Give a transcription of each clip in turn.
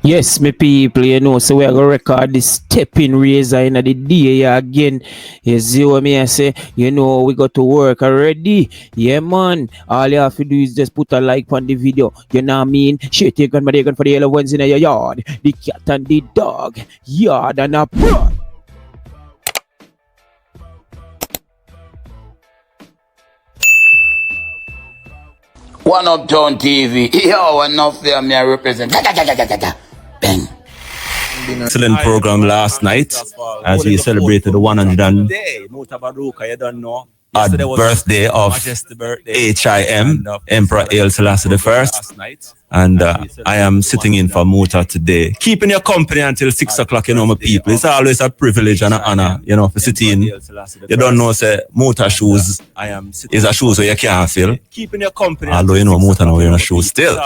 Yes, my people, so we are gonna record this stepping razor in the day again. You see what me I say? We got to work already. Yeah, man. All you have to do is just put a like on the video. You know what I mean? Shit, you gun, but you gun for the yellow ones in your yard. The cat and the dog. Yard and a broad. One Uptown TV. Yo, enough there, me I represent. Bang. Excellent program last night as we celebrated the 100th birthday of HIM, Emperor Haile Selassie I. And I am sitting in for Muta today. Keeping your company until 6 o'clock, my people. It's always a privilege and an honor, for sitting. You don't know, say, Muta shoes is a shoes where you can't fill. Although, Muta now wearing a shoes still.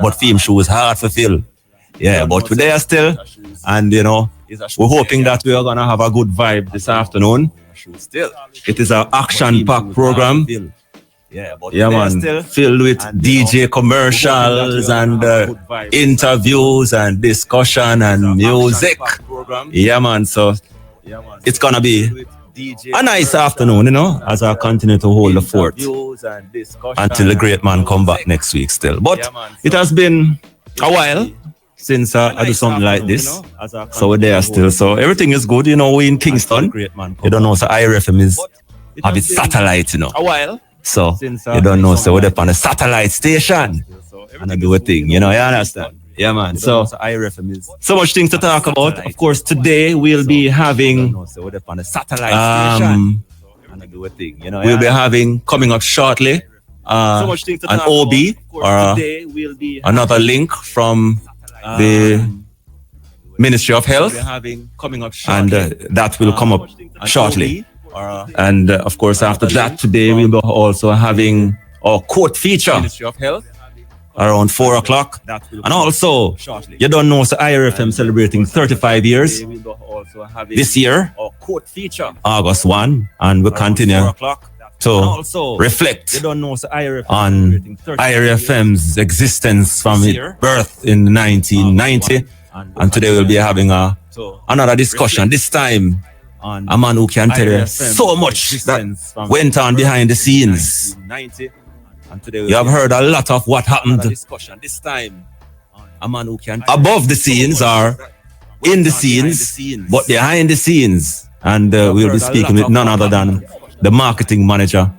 But theme shoes hard to fill. Yeah, but we're there still. And, we're hoping that we are going to have a good vibe this afternoon. It is an action-packed program. Yeah, man, filled with DJ commercials and interviews and discussion and music. Yeah, man, so it's going to be a nice afternoon, as I continue to hold the fort until the great man come back next week still. But it has been a while since I do something like this. So we're there still. So everything is good, we in Kingston. You don't know, so IRFM is have its satellite, A while. So you don't know, so we're up on a satellite station and I do a thing, you understand? Yeah, man. So so much things to talk about. Of course, today we'll be having we'll be having coming up shortly an OB or another link from the Ministry of Health, and that will come up shortly. And of course, after that, today we'll be also having our court feature around 4 o'clock. And also, you don't know, so IRFM celebrating 35 years this year, August 1, and we'll continue to reflect on IRFM's existence from its birth in 1990. And today we'll be having another discussion. This time, a man who can tell you so much that went on behind the scenes. You have heard a lot of what happened above the scenes or in the scenes, but behind the scenes. And we'll be speaking with none other than the marketing manager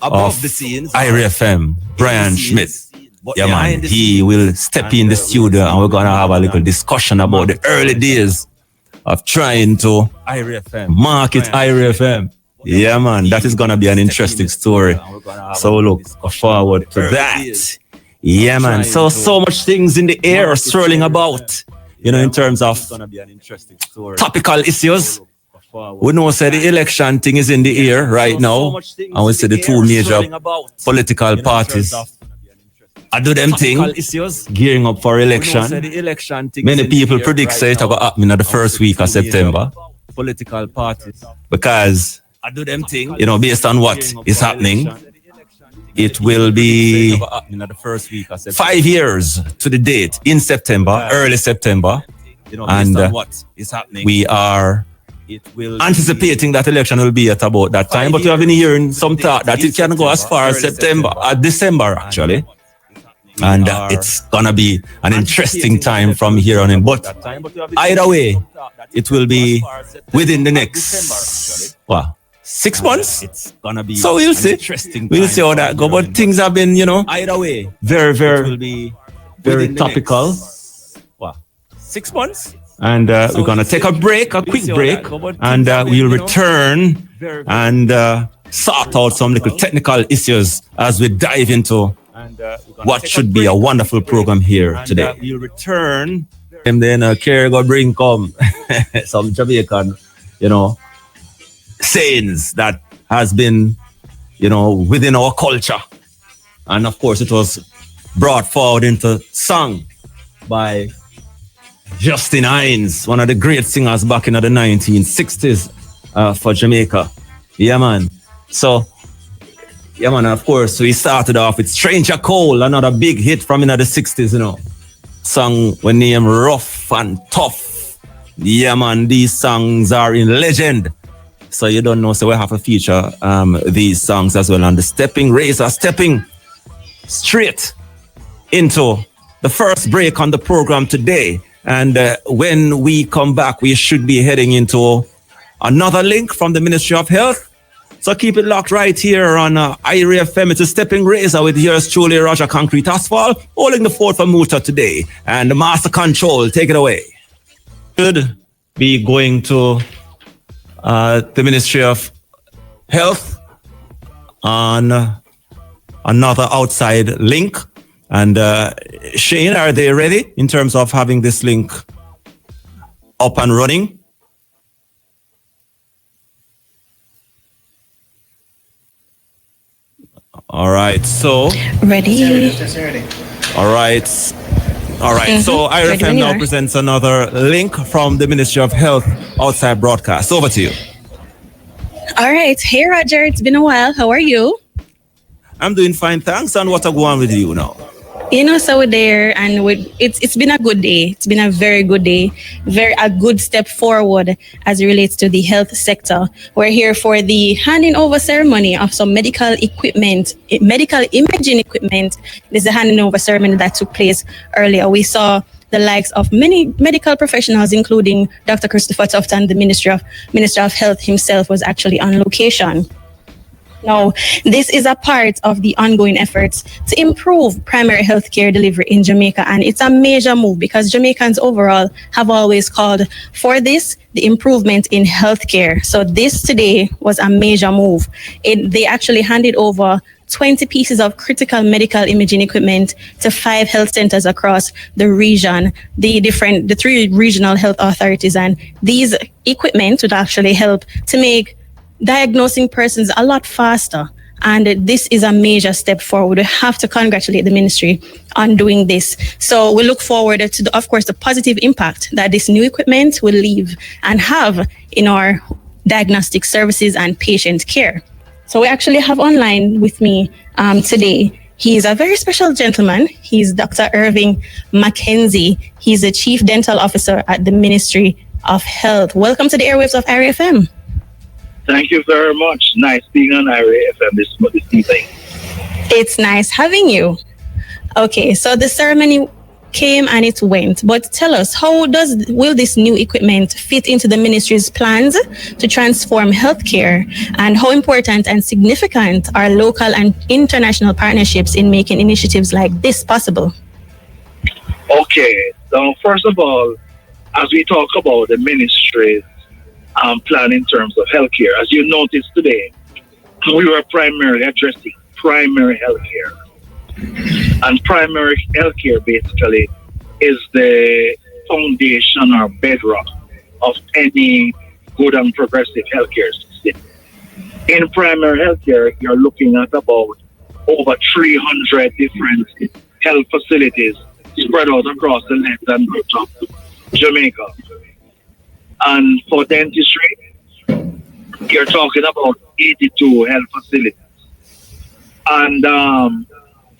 of IRFM, Brian Schmidt. Yeah, man, he will step in the studio and we're going to have a little discussion about the early days of trying to market IRFM. Yeah, man, that is going to be an interesting story. So look forward to that. Yeah, man, so much things in the air swirling about, in terms of topical issues. We know say the election thing is in the air right now, and we see the two major political parties I do them thing, gearing up for election. Many people predict say it will happen in the first week of September. Political parties, because I do them thing, based on what is happening, it will be 5 years to the date in September, early September, and we are anticipating that election will be at about that time, but we have been hearing some talk that it can go as far as December actually. And it's gonna be an interesting time from here on in. But either way, it will be within the next 6 months. It's gonna be so we'll see. We'll see how that goes. But things have been, either way, very, very topical. 6 months. And we're gonna take a quick break, and we'll return and sort out some little technical issues as we dive into what should be a wonderful program here today. We'll return, and then Kerry go bring come some Jamaican, sayings that has been, within our culture, and of course it was brought forward into song by Justin Hines, one of the great singers back in the 1960s for Jamaica. Yeah, man. So, yeah, man, of course, we started off with Stranger Cole, another big hit from in the 60s, Song we name Rough and Tough. Yeah, man, these songs are in legend. So you don't know, so we have to feature these songs as well on the Stepping Razor, stepping straight into the first break on the program today. And when we come back, we should be heading into another link from the Ministry of Health. So keep it locked right here on IRFM. It's a Stepping Razor with yours truly, Roger Concrete Asphalt, holding the fort for Muta today. And the Master Control, take it away. Should be going to the Ministry of Health on another outside link. And Shane, are they ready in terms of having this link up and running? All right, so ready. All right. So IRFM now presents another link from the Ministry of Health outside broadcast. Over to you. All right. Hey, Roger. It's been a while. How are you? I'm doing fine, thanks. And what's going on with you now? So we're there, and it's been a good day. It's been a very good day, a good step forward as it relates to the health sector. We're here for the handing over ceremony of some medical equipment, medical imaging equipment. This is a handing over ceremony that took place earlier. We saw the likes of many medical professionals, including Dr. Christopher Tufton, the Minister of Health himself, was actually on location. Now, this is a part of the ongoing efforts to improve primary healthcare delivery in Jamaica. And it's a major move because Jamaicans overall have always called for this, the improvement in healthcare. So this today was a major move. They actually handed over 20 pieces of critical medical imaging equipment to 5 health centers across the region, the 3 regional health authorities. And these equipment would actually help to make diagnosing persons a lot faster. And this is a major step forward. We have to congratulate the ministry on doing this. So we look forward to, the positive impact that this new equipment will leave and have in our diagnostic services and patient care. So we actually have online with me today. He's a very special gentleman. He's Dr. Irving Mackenzie. He's the Chief Dental Officer at the Ministry of Health. Welcome to the airwaves of IRFM. Thank you very much. Nice being on IRFM this evening. It's nice having you. Okay, so the ceremony came and it went, but tell us, will this new equipment fit into the ministry's plans to transform healthcare, and how important and significant are local and international partnerships in making initiatives like this possible? Okay, so first of all, as we talk about the ministry's plan in terms of healthcare, as you noticed today, we were primarily addressing primary healthcare. And primary healthcare basically is the foundation or bedrock of any good and progressive healthcare system. In primary healthcare, you're looking at about over 300 different health facilities spread out across the length and breadth of Jamaica. And for dentistry, you're talking about 82 health facilities. And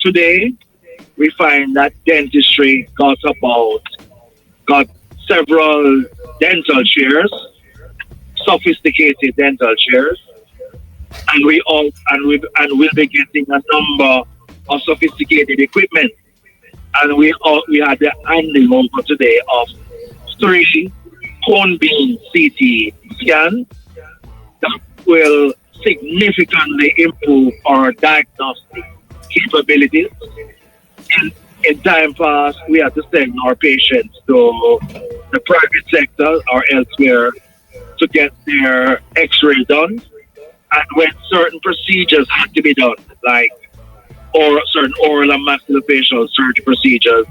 today, we find that dentistry got several dental chairs, sophisticated dental chairs, and we'll be getting a number of sophisticated equipment. And we had the handing over today of 3 cone beam CT scan that will significantly improve our diagnostic capabilities. In time past, we had to send our patients to the private sector or elsewhere to get their x-ray done. And when certain procedures had to be done, like certain oral and maxillofacial surgery procedures,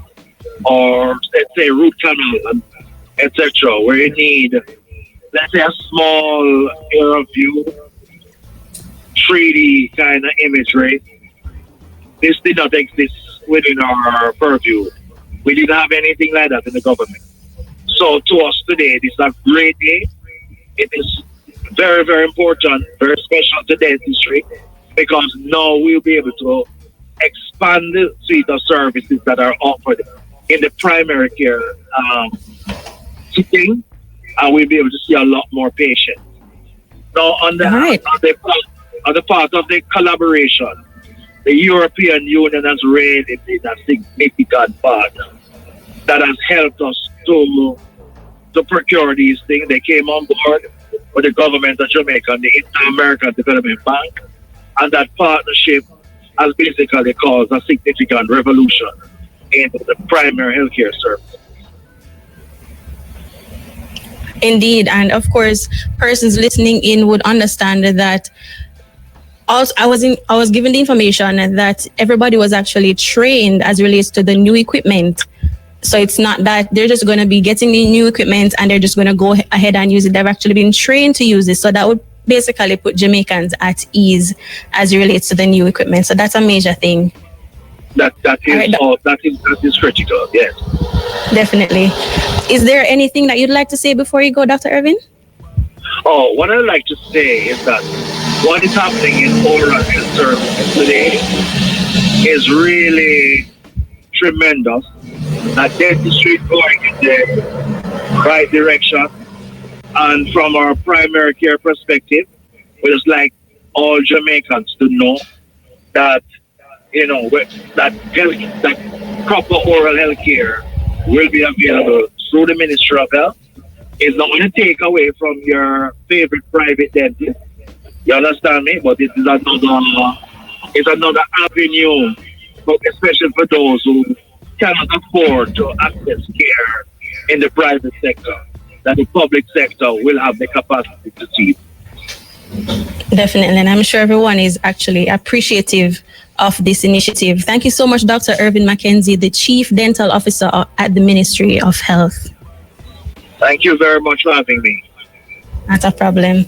or let's say root canal, etc., where you need, let's say, a small area view, 3D kind of imagery. This did not exist within our purview. We didn't have anything like that in the government. So to us today, this is a great day. It is very, very important, very special to dentistry, because now we'll be able to expand the suite of services that are offered in the primary care sitting, and we'll be able to see a lot more patients. Now, on the part of the collaboration, the European Union has really been a significant partner that has helped us to procure these things. They came on board with the government of Jamaica and the Inter-American Development Bank, and that partnership has basically caused a significant revolution in the primary healthcare service. Indeed, and of course, persons listening in would understand that. Also, I was given the information that everybody was actually trained as relates to the new equipment. So it's not that they're just going to be getting the new equipment and they're just going to go ahead and use it. They've actually been trained to use it. So that would basically put Jamaicans at ease as it relates to the new equipment. So that's a major thing. That is critical. Yes, definitely. Is there anything that you'd like to say before you go, Dr. Irvin? Oh, what I'd like to say is that what is happening in oral health services today is really tremendous. That dentistry is going in the right direction, and from our primary care perspective, we just like all Jamaicans to know that that proper oral health care will be available through the Ministry of Health. It's not going to take away from your favorite private dentist. You understand me? But it's another avenue, especially for those who cannot afford to access care in the private sector, that the public sector will have the capacity to see. Definitely, and I'm sure everyone is actually appreciative of this initiative. Thank you so much, Dr. Irvin Mackenzie, the Chief Dental Officer at the Ministry of Health. Thank you very much for having me. Not a problem.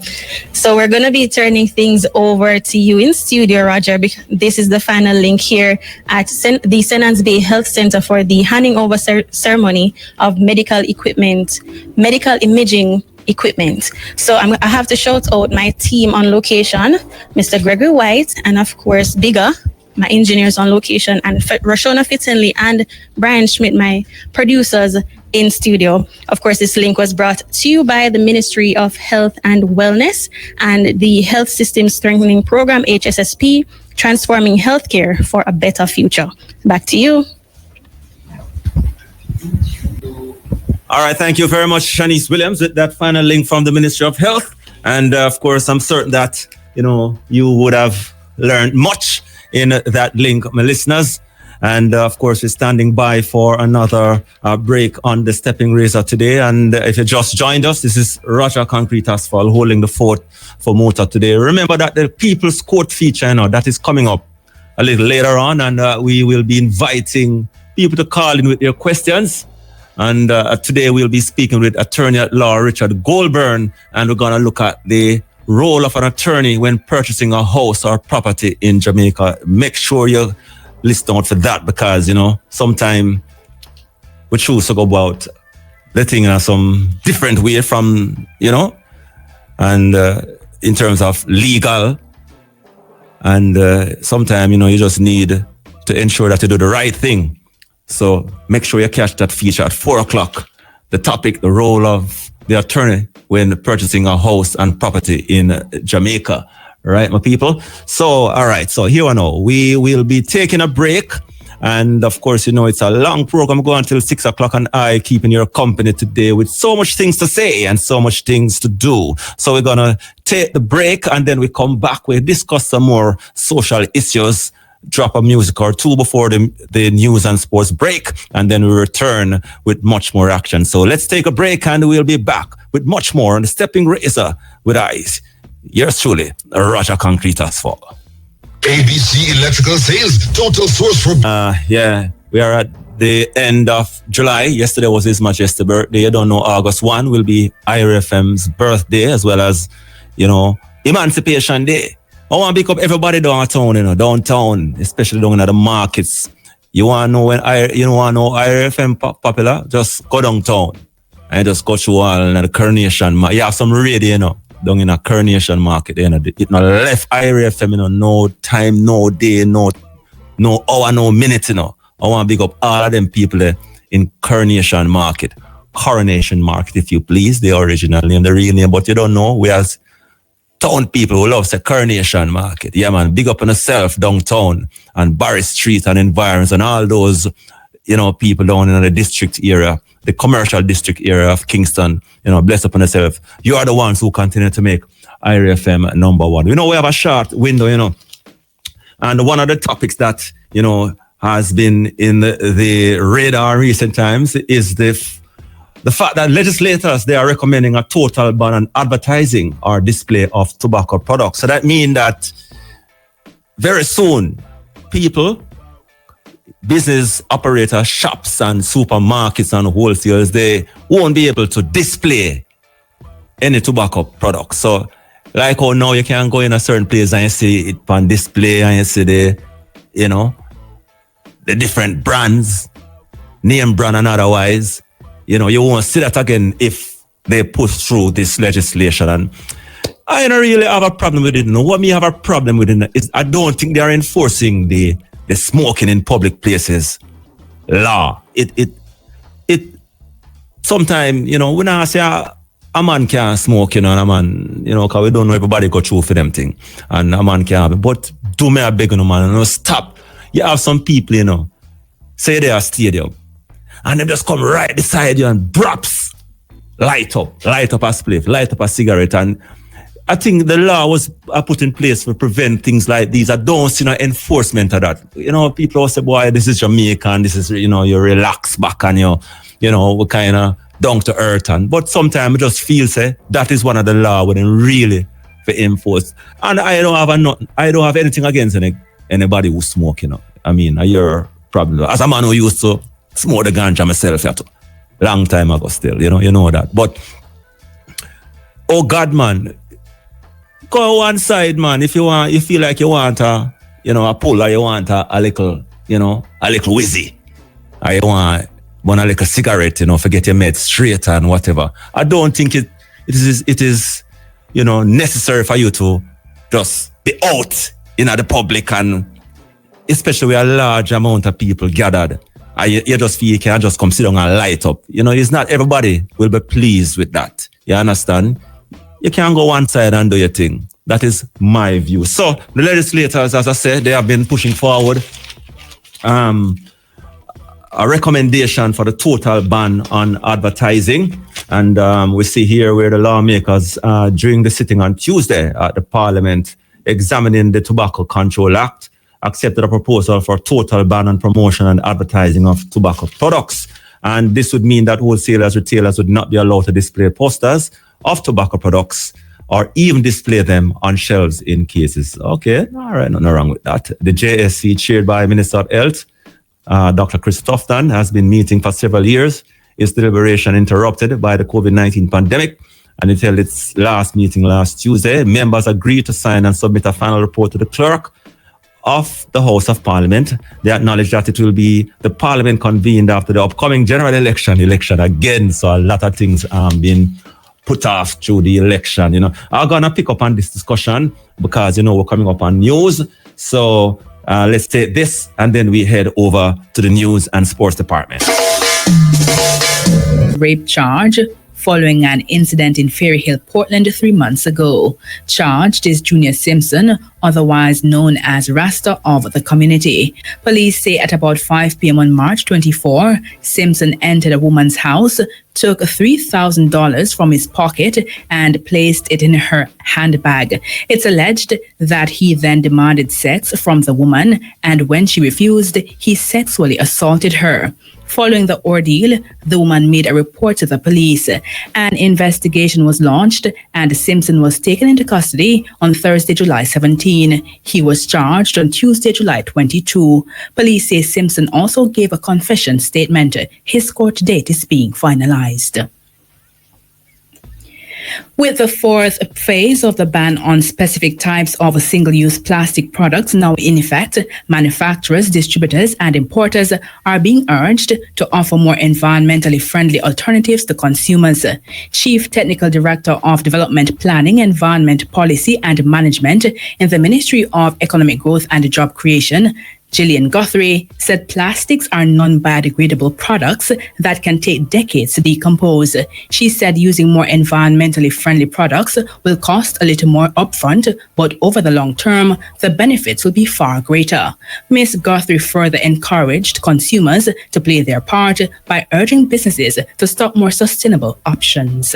So we're going to be turning things over to you in studio, Roger, because this is the final link here at the Senans Bay Health Center for the handing over ceremony of medical imaging equipment. So I have to shout out my team on location, Mr. Gregory White, and of course, Bigger, my engineers on location, and Rashona Fitzenley and Brian Schmidt, my producers in studio. Of course, this link was brought to you by the Ministry of Health and Wellness and the Health System Strengthening Program, HSSP, transforming healthcare for a better future. Back to you. All right, thank you very much, Shanice Williams, with that final link from the Ministry of Health. And of course, I'm certain that, you would have learned much in that link, my listeners. And of course, we're standing by for another break on the Stepping Razor today. And if you just joined us, this is Roger Concrete Asphalt holding the fort for Motor today. Remember that the People's Court feature, that is coming up a little later on. And we will be inviting people to call in with their questions. And today we'll be speaking with Attorney at Law Richard Goldburn, and we're going to look at the role of an attorney when purchasing a house or property in Jamaica. Make sure you listen out for that, because, sometimes we choose to go about the thing in some different way from, and in terms of legal. And sometimes, you just need to ensure that you do the right thing. So make sure you catch that feature at 4:00. The topic, the role of the attorney when purchasing a house and property in Jamaica. Right, my people? So, all right. So here we know we will be taking a break. And of course, it's a long program going until 6:00, and I keeping your company today with so much things to say and so much things to do. So we're going to take the break, and then we come back. We discuss some more social issues, drop a music or two before the news and sports break, and then we return with much more action. So let's take a break, and we'll be back with much more on the Stepping Razor with Eyes. Yours truly, Roger Concrete Asphalt. ABC Electrical Sales, total source for... we are at the end of July. Yesterday was His Majesty's birthday. You don't know, August 1 will be IRFM's birthday, as well as, Emancipation Day. I want to pick up everybody downtown, especially down in the markets. You want to know when IRFM popular? Just go downtown and just go through all the Coronation. You have some radio, down in a Coronation Market. It no left IRFM, no time, no day, no hour, no minute. I want to pick up all of them people there in Coronation Market. Coronation Market, if you please, the original name, the real name, but you don't know. We as town people who love say Coronation Market. Yeah, man, big up on yourself downtown and Barry Street and environs and all those, people down in the district area, the commercial district area of Kingston, bless up on yourself. You are the ones who continue to make IRFM number one. We have a short window, and one of the topics that, has been in the radar in recent times is the fact that legislators, they are recommending a total ban on advertising or display of tobacco products. So that means that very soon, people, business operators, shops and supermarkets and wholesalers, they won't be able to display any tobacco products. So like how now you can go in a certain place and you see it on display and you see the different brands, name brand and otherwise. You won't see that again if they push through this legislation. And I don't really have a problem with it. No, what me have a problem with it is I don't think they are enforcing the smoking in public places law. It sometimes, when I say a man can't smoke, and a man, because we don't know everybody go through for them thing. And a man can't, but do me a beg, man, stop. You have some people, say they are stadium, and they just come right beside you and drops, light up a spliff, light up a cigarette. And I think the law was put in place to prevent things like these. I don't see no enforcement of that. People will say, boy, this is Jamaica and this is, you relax back and we kind of down to earth. But sometimes I just feel, say, that is one of the law wouldn't really be enforced. And I don't have anything against anybody who smoke, I mean, your problem. As a man who used to smoke the ganja myself, long time ago still, you know that. But, oh God, man, go one side, man. If you feel like you want a pull, or you want a little, a little whizzy, or you want a little cigarette, forget your meds straight and whatever. I don't think it is necessary for you to just be out in the public, and especially with a large amount of people gathered. You just feel you can just come sit down and light up. It's not everybody will be pleased with that. You understand? You can't go one side and do your thing. That is my view. So the legislators, as I said, they have been pushing forward a recommendation for the total ban on advertising. And we see here where the lawmakers, during the sitting on Tuesday at the Parliament, examining the Tobacco Control Act, accepted a proposal for total ban on promotion and advertising of tobacco products. And this would mean that wholesalers, retailers would not be allowed to display posters of tobacco products or even display them on shelves in cases. Okay, all right, nothing wrong with that. The JSC, chaired by Minister of Health, Dr. Chris Tufton, has been meeting for several years. Its deliberation interrupted by the COVID-19 pandemic, and it held its last meeting last Tuesday. Members agreed to sign and submit a final report to the clerk of the House of Parliament. They acknowledge that it will be the Parliament convened after the upcoming general election again. So a lot of things being put off through the election. I'm gonna pick up on this discussion because we're coming up on news. So let's take this and then we head over to the news and sports department. Rape charge following an incident in Ferry Hill, Portland 3 months ago. Charged is Junior Simpson, otherwise known as Rasta of the community. Police say at about 5 p.m. on March 24, Simpson entered a woman's house, took $3,000 from his pocket and placed it in her handbag. It's alleged that he then demanded sex from the woman, and when she refused, he sexually assaulted her. Following the ordeal, the woman made a report to the police. An investigation was launched and Simpson was taken into custody on Thursday, July 17. He was charged on Tuesday, July 22. Police say Simpson also gave a confession statement. His court date is being finalized. With the fourth phase of the ban on specific types of single-use plastic products now in effect, manufacturers, distributors, and importers are being urged to offer more environmentally friendly alternatives to consumers. Chief Technical Director of Development Planning, Environment Policy and Management in the Ministry of Economic Growth and Job Creation, Gillian Guthrie said plastics are non-biodegradable products that can take decades to decompose. She said using more environmentally friendly products will cost a little more upfront, but over the long term, the benefits will be far greater. Ms. Guthrie further encouraged consumers to play their part by urging businesses to stock more sustainable options.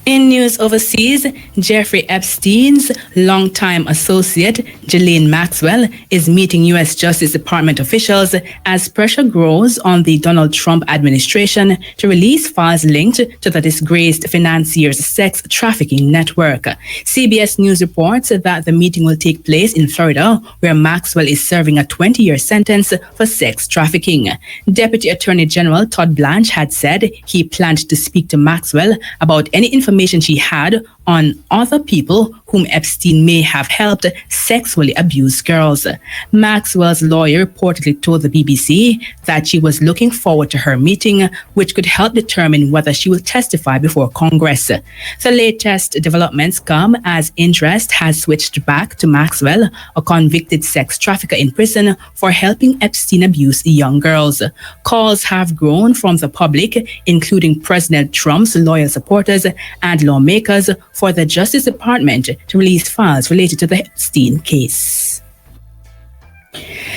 In news overseas, Jeffrey Epstein's longtime associate, Ghislaine Maxwell, is meeting U.S. Justice Department officials as pressure grows on the Donald Trump administration to release files linked to the disgraced financier's sex trafficking network. CBS News reports that the meeting will take place in Florida, where Maxwell is serving a 20-year sentence for sex trafficking. Deputy Attorney General Todd Blanche had said he planned to speak to Maxwell about any information she had on other people whom Epstein may have helped sexually abuse girls. Maxwell's lawyer reportedly told the BBC that she was looking forward to her meeting, which could help determine whether she will testify before Congress. The latest developments come as interest has switched back to Maxwell, a convicted sex trafficker in prison for helping Epstein abuse young girls. Calls have grown from the public, including President Trump's loyal supporters and lawmakers, for the Justice Department to release files related to the Epstein case.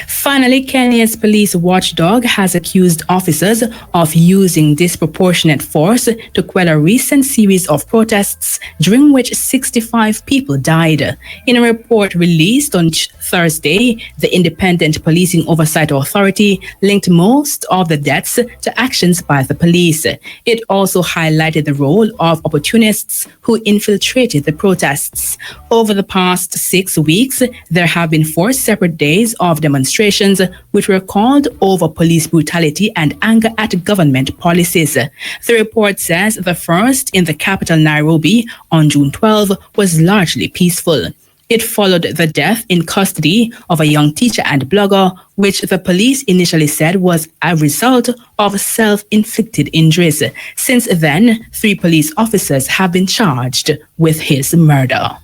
Finally, Kenya's police watchdog has accused officers of using disproportionate force to quell a recent series of protests during which 65 people died. In a report released on Thursday, the Independent Policing Oversight Authority linked most of the deaths to actions by the police. It also highlighted the role of opportunists who infiltrated the protests. Over the past 6 weeks, there have been 4 separate days of demonstrations which were called over police brutality and anger at government policies. The report says the first in the capital Nairobi on June 12 was largely peaceful. It followed the death in custody of a young teacher and blogger, which the police initially said was a result of self-inflicted injuries. Since then, 3 police officers have been charged with his murder.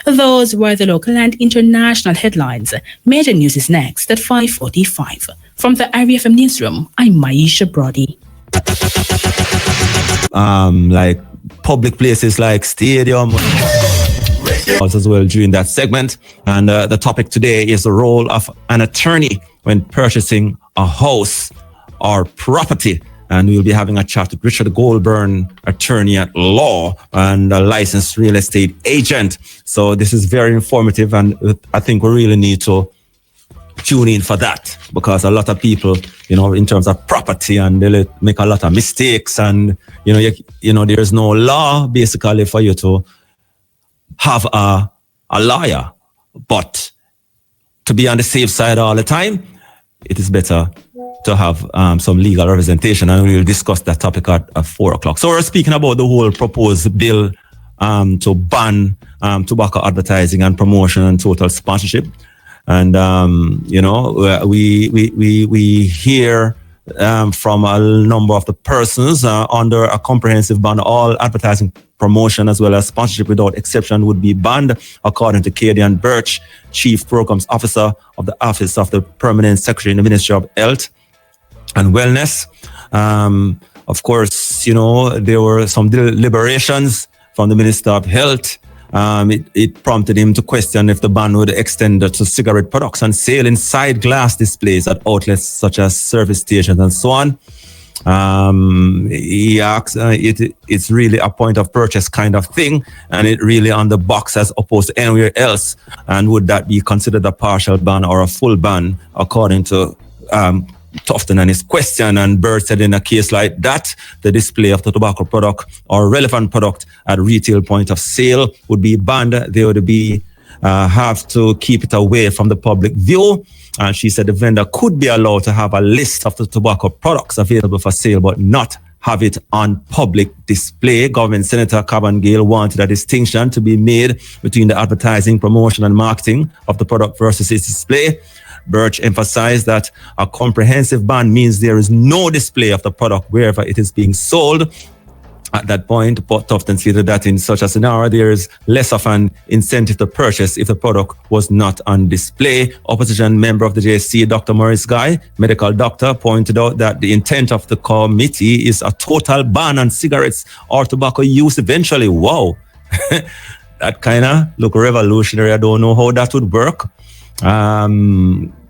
Those were the local and international headlines. Major news is next at 5:45. From the IRFM newsroom, I'm Maisha Brody. Like public places like stadium as well during that segment. And the topic today is the role of an attorney when purchasing a house or property. And we'll be having a chat with Richard Goldburn, attorney at law and a licensed real estate agent. So this is very informative, and I think we really need to tune in for that, because a lot of people, in terms of property, and they make a lot of mistakes, and there's no law basically for you to have a lawyer, but to be on the safe side all the time, it is better to have some legal representation, and we'll discuss that topic at 4 o'clock. So we're speaking about the whole proposed bill to ban tobacco advertising and promotion and total sponsorship. And, we hear from a number of the persons under a comprehensive ban, all advertising, promotion as well as sponsorship without exception would be banned, according to Cadian Birch, Chief Programs Officer of the Office of the Permanent Secretary in the Ministry of Health and Wellness. Of course, there were some deliberations from the Minister of Health. It prompted him to question if the ban would extend to cigarette products and sale inside glass displays at outlets such as service stations and so on. He asks, it's really a point of purchase kind of thing, and it really on the box as opposed to anywhere else. And would that be considered a partial ban or a full ban, according to Tufton and his question? And Bird said in a case like that, the display of the tobacco product or relevant product at retail point of sale would be banned. They would be have to keep it away from the public view. And she said the vendor could be allowed to have a list of the tobacco products available for sale, but not have it on public display. Government Senator Caban Gale wanted a distinction to be made between the advertising, promotion, and marketing of the product versus its display. Birch emphasized that a comprehensive ban means there is no display of the product wherever it is being sold. At that point, Tufton stated that in such a scenario, there is less of an incentive to purchase if the product was not on display. Opposition member of the JSC, Dr. Maurice Guy, medical doctor, pointed out that the intent of the committee is a total ban on cigarettes or tobacco use eventually. Wow. That kind of look revolutionary. I don't know how that would work.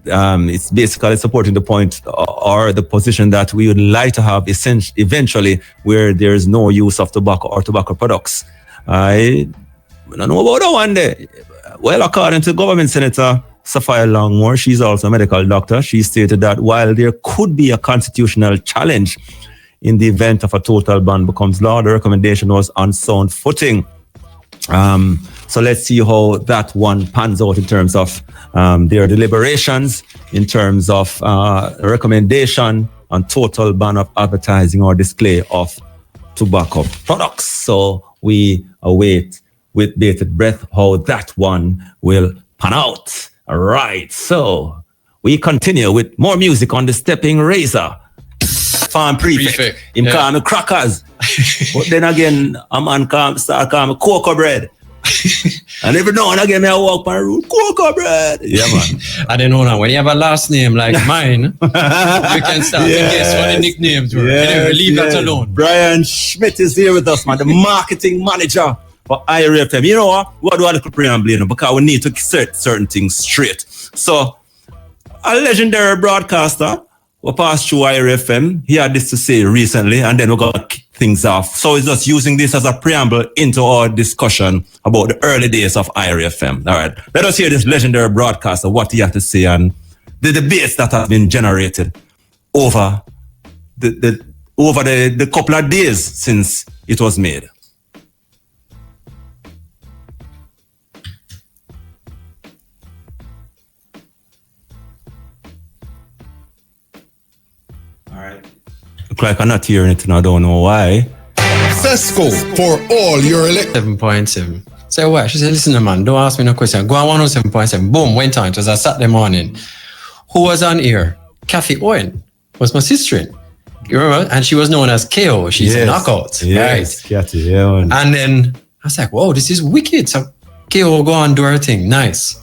It's basically supporting the point or the position that we would like to have eventually where there is no use of tobacco or tobacco products. I don't know about that one day. Well, according to Government Senator Sophia Longmore, she's also a medical doctor. She stated that while there could be a constitutional challenge in the event of a total ban becomes law, the recommendation was on sound footing. So let's see how that one pans out in terms of their deliberations, in terms of recommendation on total ban of advertising or display of tobacco products. So we await with bated breath how that one will pan out. All right, so we continue with more music on the Stepping Razor. Farm prefect. Him call me crackers. But then again, a man start call me cocoa bread. And every now and again, I walk by the road, cocoa bread. Yeah, man. I don't know now. When you have a last name like mine, you can start to guess what the nicknames were. Anyway, leave that alone. Brian Schmidt is here with us, man, the marketing manager for IRFM. You know what? We'll do a little preamble, because we need to set certain things straight. So, a legendary broadcaster who passed through IRFM, he had this to say recently, and then we're going to kick things off. So he's just using this as a preamble into our discussion about the early days of IRFM. All right, let us hear this legendary broadcaster, what he had to say, and the debates that have been generated over the couple of days since it was made. Look like I'm not hearing it and I don't know why. Cesco for all your 7.7. Say what? She said, listen, man, don't ask me no question. Go on 107.7. Boom, went on. It was a Saturday morning. Who was on here? Kathy Owen was my sister. You remember? And she was known as KO. She's a knockout. Yes, right? Kathy, yeah. Man. And then I was like, whoa, this is wicked. So KO go and do her thing. Nice.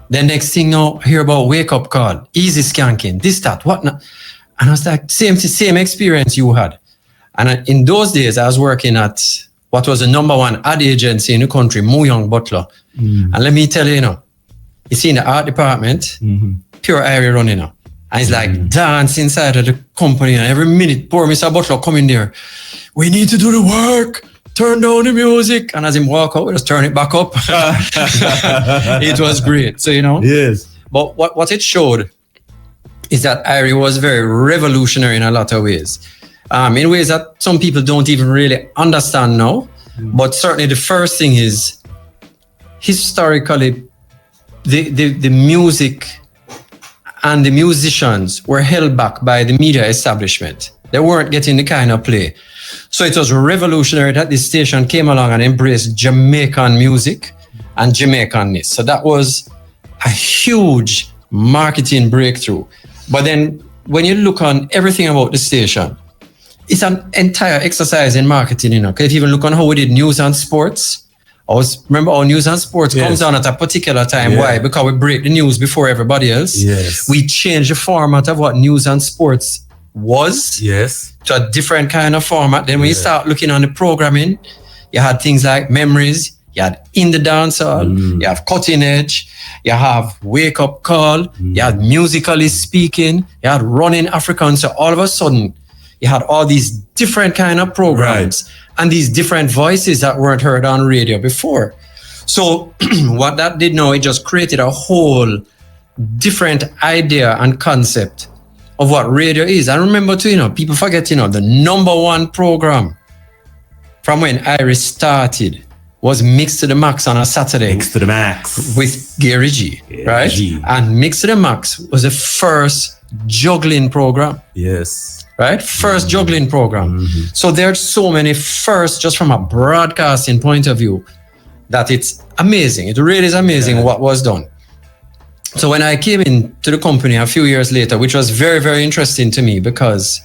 Then next thing now, hear about wake up call, easy skanking, this, that, whatnot. And I was like, same experience you had. And in those days, I was working at what was the number one ad agency in the country, Mo Young Butler. And let me tell you, it's in the art department, pure area running now. And it's like dance inside of the company. And every minute, poor Mr. Butler come in there. We need to do the work. Turn down the music. And as him walk out, we just turn it back up. It was great. So, Yes. But what it showed is that Irie was very revolutionary in a lot of ways. In ways that some people don't even really understand now. But certainly the first thing is, historically, the music and the musicians were held back by the media establishment. They weren't getting the kind of play. So it was revolutionary that this station came along and embraced Jamaican music and Jamaicanness. So that was a huge marketing breakthrough. But then when you look on everything about the station, it's an entire exercise in marketing, If you even look on how we did news and sports, remember our news and sports comes on at a particular time. Yeah. Why? Because we break the news before everybody else. Yes. We change the format of what news and sports was to a different kind of format. Then when you start looking on the programming, you had things like memories, you had In the Dancehall, you have Cutting Edge, you have Wake Up Call, you had Musically Speaking, you had Running African. So all of a sudden, you had all these different kind of programs and these different voices that weren't heard on radio before. So what that did now, it just created a whole different idea and concept of what radio is. I remember too, people forget, the number one program from when Iris started was Mix to the Max on a Saturday. Mix to the Max. With Gary G, right? G. And Mix to the Max was the first juggling program. Yes. Right? First juggling program. So there's so many firsts just from a broadcasting point of view that it's amazing. It really is amazing what was done. So when I came into the company a few years later, which was very, very interesting to me because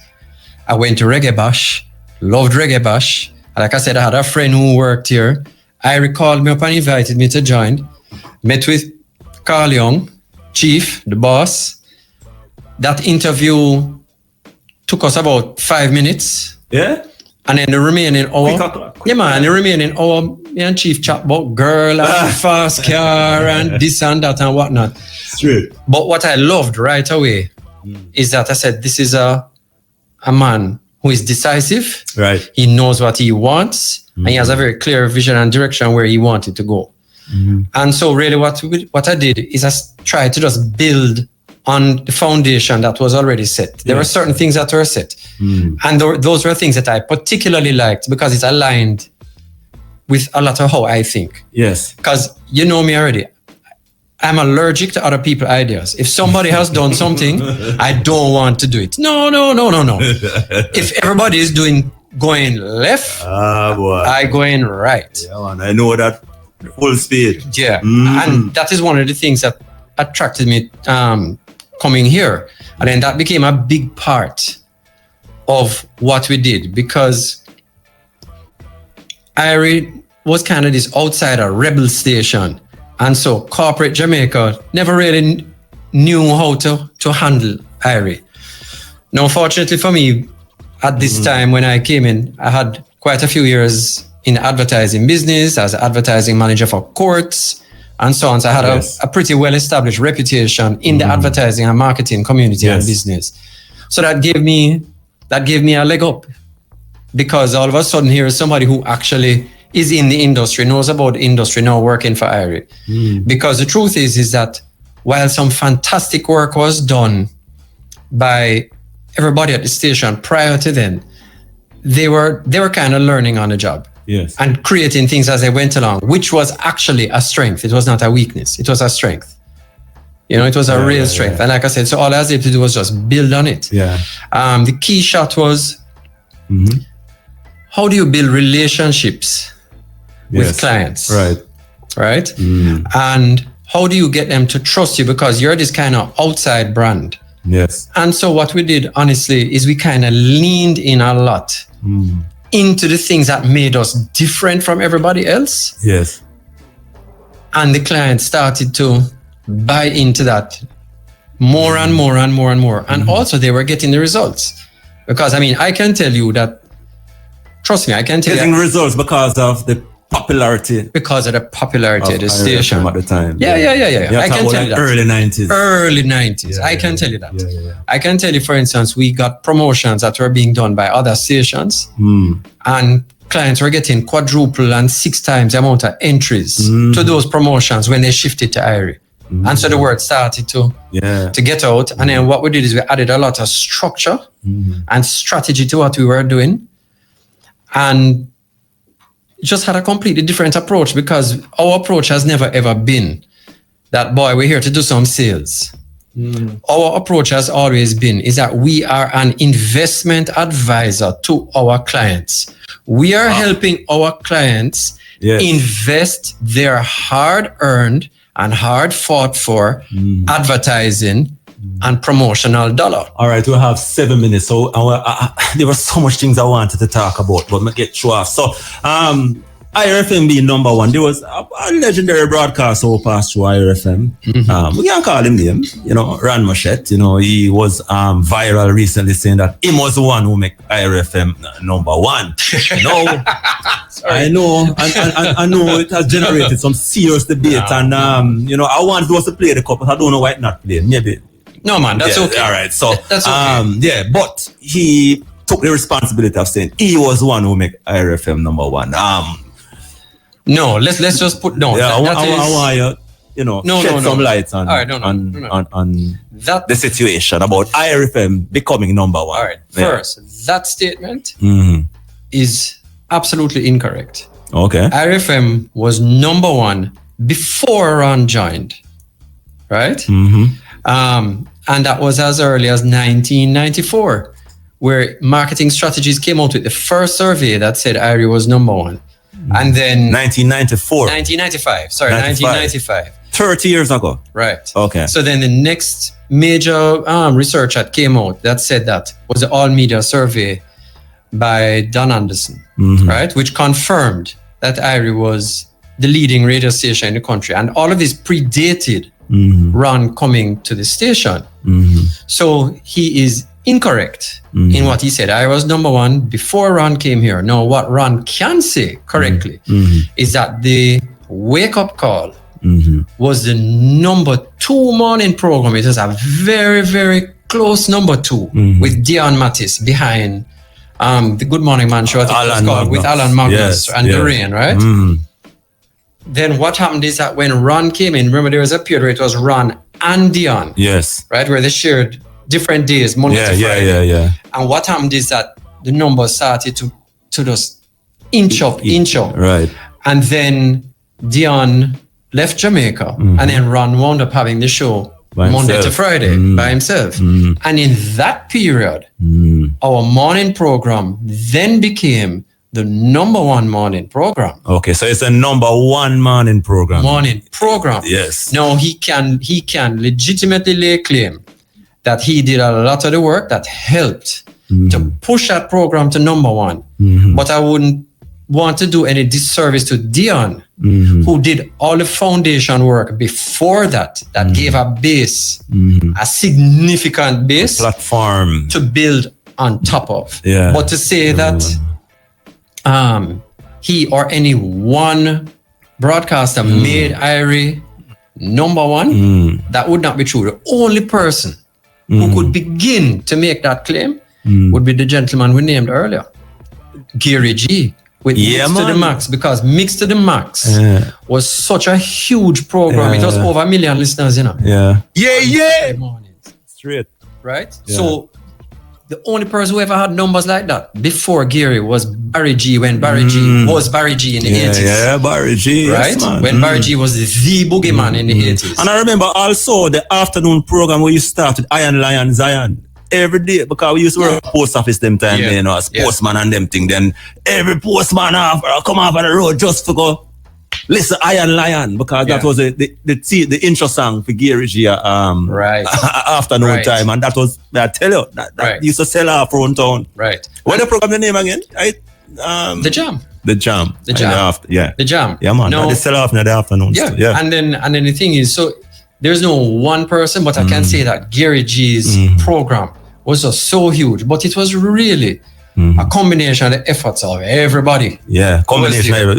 I went to Reggae Bash, loved Reggae Bash, Like I said, I had a friend who worked here. I called me up and invited me to join. Met with Carl Young, chief, the boss. That interview took us about 5 minutes. Yeah? And then the remaining hour, the remaining hour, me and Chief chat about girl and fast car and this and that and whatnot. Straight. But what I loved right away is that I said, this is a man who is decisive. Right. He knows what he wants and he has a very clear vision and direction where he wanted to go. And so really what I did is I tried to just build on the foundation that was already set. There were certain things that were set. And those were things that I particularly liked because it aligned with a lot of how I think. Yes. Because you know me already. I'm allergic to other people's ideas. If somebody has done something, I don't want to do it. No. If everybody is going left, I going right. Yeah, man, I know that full speed. Yeah. And that is one of the things that attracted me coming here. And then that became a big part of what we did because IRE was kind of this outsider rebel station. And so corporate Jamaica never really knew how to handle IRE. Now, fortunately for me, at this time when I came in, I had quite a few years in advertising business as advertising manager for courts and so on. So I had a pretty well-established reputation in the advertising and marketing community and business. So that gave me a leg up because all of a sudden here is somebody who actually is in the industry, knows about the industry, now working for IRE. Because the truth is that while some fantastic work was done by everybody at the station prior to then, they were kind of learning on the job. Yes. And creating things as they went along, which was actually a strength. It was not a weakness. It was a strength. You know, it was a real strength. And like I said, so all I was able to do was just build on it. Yeah. The key shot was, how do you build relationships with clients? Right? And how do you get them to trust you? Because you're this kind of outside brand. Yes. And so what we did, honestly, is we kind of leaned in a lot into the things that made us different from everybody else. Yes. And the clients started to buy into that more and more and more and more. And also they were getting the results. Because I mean, I can tell you that, trust me, I can tell you. Getting results because of the popularity. Because of the popularity of the IRFM station. at the time. Yeah. I can tell you that. Early 90s. Early 90s. I can tell you that. Yeah. I can tell you, for instance, we got promotions that were being done by other stations and clients were getting quadruple and 6 times the amount of entries to those promotions when they shifted to IRE. And so the word started to get out. And then what we did is we added a lot of structure and strategy to what we were doing. And just had a completely different approach because our approach has never ever been that, boy, we're here to do some sales. Our approach has always been is that we are an investment advisor to our clients. We are helping our clients invest their hard-earned and hard-fought for advertising and promotional dollar. All right, we have 7 minutes. So there were so much things I wanted to talk about, but I'm going to get through off. So IRFM being number one, there was a legendary broadcaster who passed through IRFM. We can't call him name, Ran Machette. He was viral recently saying that he was the one who made IRFM number one. No, I know, and I know it has generated some serious debate. And I want those to play the cup, but I don't know why it's not played. Maybe. No, man, that's okay. All right, so that's okay. But he took the responsibility of saying he was the one who made IRFM number one. No, let's just put no. Yeah, I want you, shed some light on that the situation about IRFM becoming number one. All right, first, that statement is absolutely incorrect. Okay, IRFM was number one before Ron joined, right? And that was as early as 1994, where marketing strategies came out with the first survey that said IRE was number one. And then 1995. 30 years ago. Right. Okay. So then the next major research that came out that said that was the All Media survey, by Don Anderson, right? Which confirmed that IRI was the leading radio station in the country. And all of this predated Ron coming to the station. So he is incorrect in what he said. I was number one before Ron came here. Now, what Ron can say correctly is that the wake-up call was the number 2 morning program. It was a very, very close number 2 with Dion Mattis behind the Good Morning Man show, I think it was called, with Alan Magnus and Doreen, right? Then what happened is that when Ron came in, remember there was a period where it was Ron and Dion. Yes. Right, where they shared different days, Monday to Friday. And what happened is that the numbers started to just inch up. Right. And then Dion left Jamaica, and then Ron wound up having the show by Monday to Friday by himself. And in that period, our morning program then became the number 1 morning program. Okay, so it's a number 1 morning program. Yes. Now he can legitimately lay claim that he did a lot of the work that helped to push that program to number 1. But I wouldn't want to do any disservice to Dion, who did all the foundation work before that gave a base, a significant base, a platform to build on top of. But to say that he or any one broadcaster made IRI number 1, that would not be true. The only person who could begin to make that claim would be the gentleman we named earlier, Gary G, with Mix to the Max, because Mix to the Max was such a huge program. It was over 1 million listeners, you know. Straight. Right? So the only person who ever had numbers like that before Gary was Barry G, when Barry G was Barry G in the 80s. Yeah, Barry G. Right? Yes, when Barry G was the boogeyman in the 80s. And I remember also the afternoon program where you started Iron Lion Zion. Every day, because we used to work at the post office them time, you know, as postman and them thing. Then every postman come off on the road just to go listen Iron Lion, because that was the intro song for Gary G afternoon time, and that was, I tell you, that used to sell out front town. Right. What the program the name again? The Jam. The Jam. The Jam. The Jam. Yeah, man. No, they sell off in the afternoon. Yeah. And then the thing is, so there's no one person, but I can say that Gary G's program was just so huge, but it was really a combination of the efforts of everybody. Yeah, combination of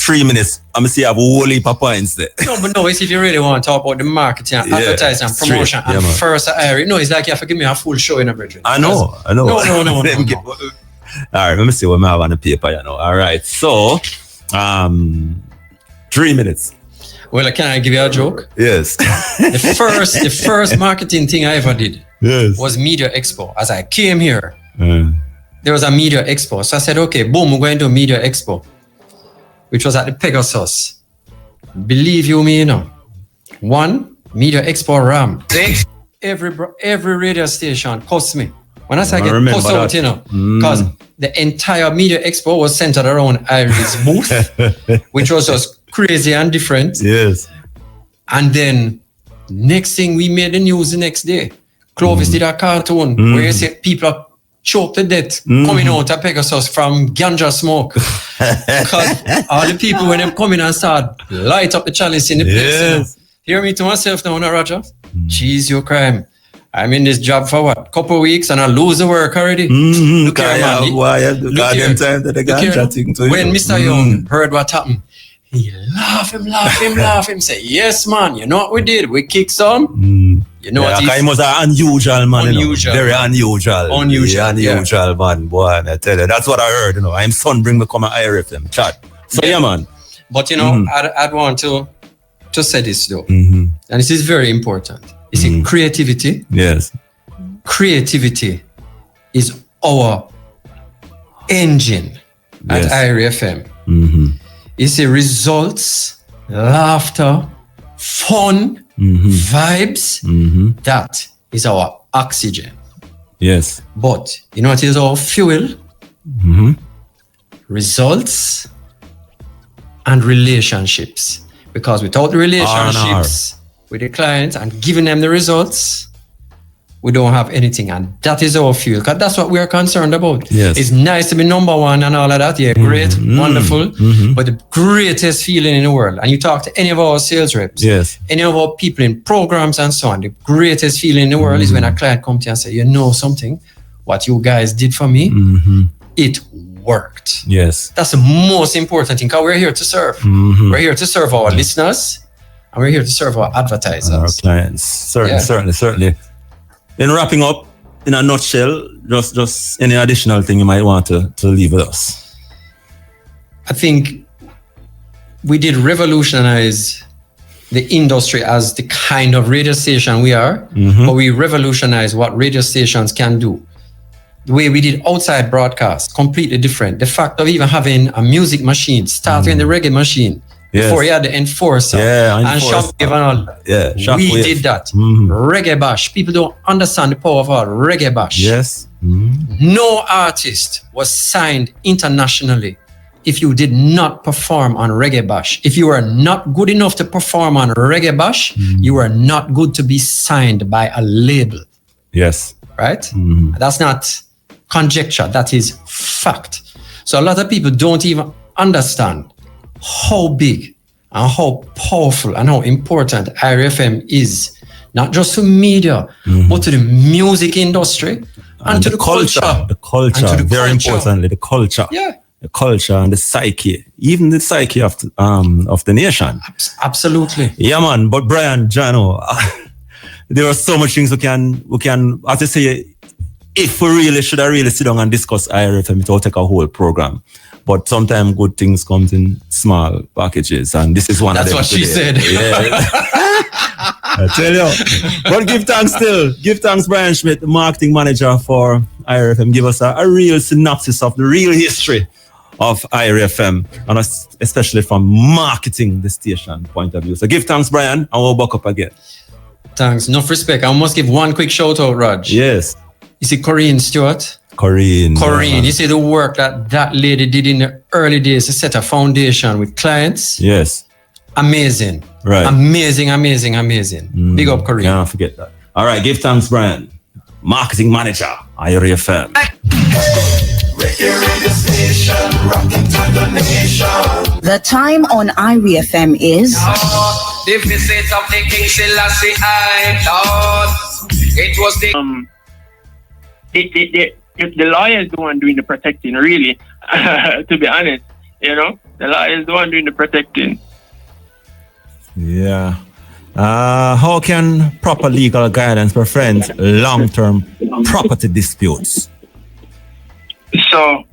3 minutes. I'm see I have a whole heap of points there. No, it's if you really want to talk about the marketing and advertising and promotion and first IRI. No, it's like you have to give me a full show in a bridge. I know. No. All right, let me see what I have on the paper, you know. All right, so 3 minutes. Well, can I give you a joke? Yes. The first marketing thing I ever did was Media Expo. As I came here, there was a Media Expo. So I said, okay, boom, we're going to a Media Expo, which was at the Pegasus. Believe you me, you know. 1, Media Expo RAM. Every radio station cost me. When I say I get cost out, you know, because the entire Media Expo was centered around IRI's booth, which was just crazy and different. Yes. And then next thing, we made the news the next day. Clovis did a cartoon where you see people are choked to death coming out of Pegasus from ganja smoke. Because all the people, when they come in and start light up the chalice in the place, you know, hear me to myself now, Roger. Jeez, your crime. I'm in this job for what? Couple of weeks and I lose the work already. Look here, man. When Mr. Young heard what happened, he laugh him, say, yes, man, you know what we did? We kicked some. You know what? He was an unusual man. Very unusual, man. Boy, I tell you, that's what I heard, you know. I'm son bring me come at IRFM chat. So yeah, man. But you know, I'd want to say this though. And this is very important. You see, creativity. Yes. Creativity is our engine at IRFM. You see, results, laughter, fun, vibes, that is our oxygen. Yes. But you know what is our fuel? Results and relationships. Because without the relationships with the clients and giving them the results, we don't have anything. And that is our fuel, because that's what we are concerned about. Yes. It's nice to be number one and all of that. Yeah, great, wonderful. But the greatest feeling in the world, and you talk to any of our sales reps, Yes. any of our people in programs and so on, the greatest feeling in the world is when a client comes to you and say, you know something, what you guys did for me, it worked. Yes. That's the most important thing, because we're here to serve. We're here to serve our listeners, and we're here to serve our advertisers. Our clients. Certainly. In wrapping up, in a nutshell, just any additional thing you might want to leave with us. I think we did revolutionize the industry as the kind of radio station we are, but we revolutionized what radio stations can do. The way we did outside broadcast, completely different. The fact of even having a music machine, starting the reggae machine, before you had the enforcer and shockwave and all. Yeah, we did that. Reggae bash. People don't understand the power of our reggae bash. Yes. No artist was signed internationally if you did not perform on reggae bash. If you are not good enough to perform on reggae bash, you are not good to be signed by a label. Yes. Right? That's not conjecture. That is fact. So a lot of people don't even understand how big and how powerful and how important IRFM is, not just to media, but to the music industry and to the culture. The culture, and to the very culture. importantly, the culture. Yeah. The culture and the psyche, even the psyche of the nation. Absolutely. Yeah, man. But Brian, Jano, there are so much things we can, as I say, if we really should sit down and discuss IRFM, it will take a whole program. But sometimes good things comes in small packages, and this is one of them. That's what she said. Yeah. I tell you. But give thanks still. Give thanks, Brian Schmidt, the marketing manager for IRFM. Give us a real synopsis of the real history of IRFM, and especially from marketing the station point of view. So give thanks, Brian, and we'll back up again. Thanks. Enough respect. I must give one quick shout out, Raj. Yes. You see Corinne Stewart? Corinne, you see the work that lady did in the early days to set a foundation with clients. Yes. Amazing. Right. Amazing. Big up, Corinne. Can't forget that. All right, give thanks, Brian. Marketing manager, IRFM. The time on IRFM is... If we say something, King Selassie, I thought it was the lawyer is the one doing the protecting, really, to be honest. You know, the lawyer is the one doing the protecting. Yeah. How can proper legal guidance prevent long-term property disputes? So,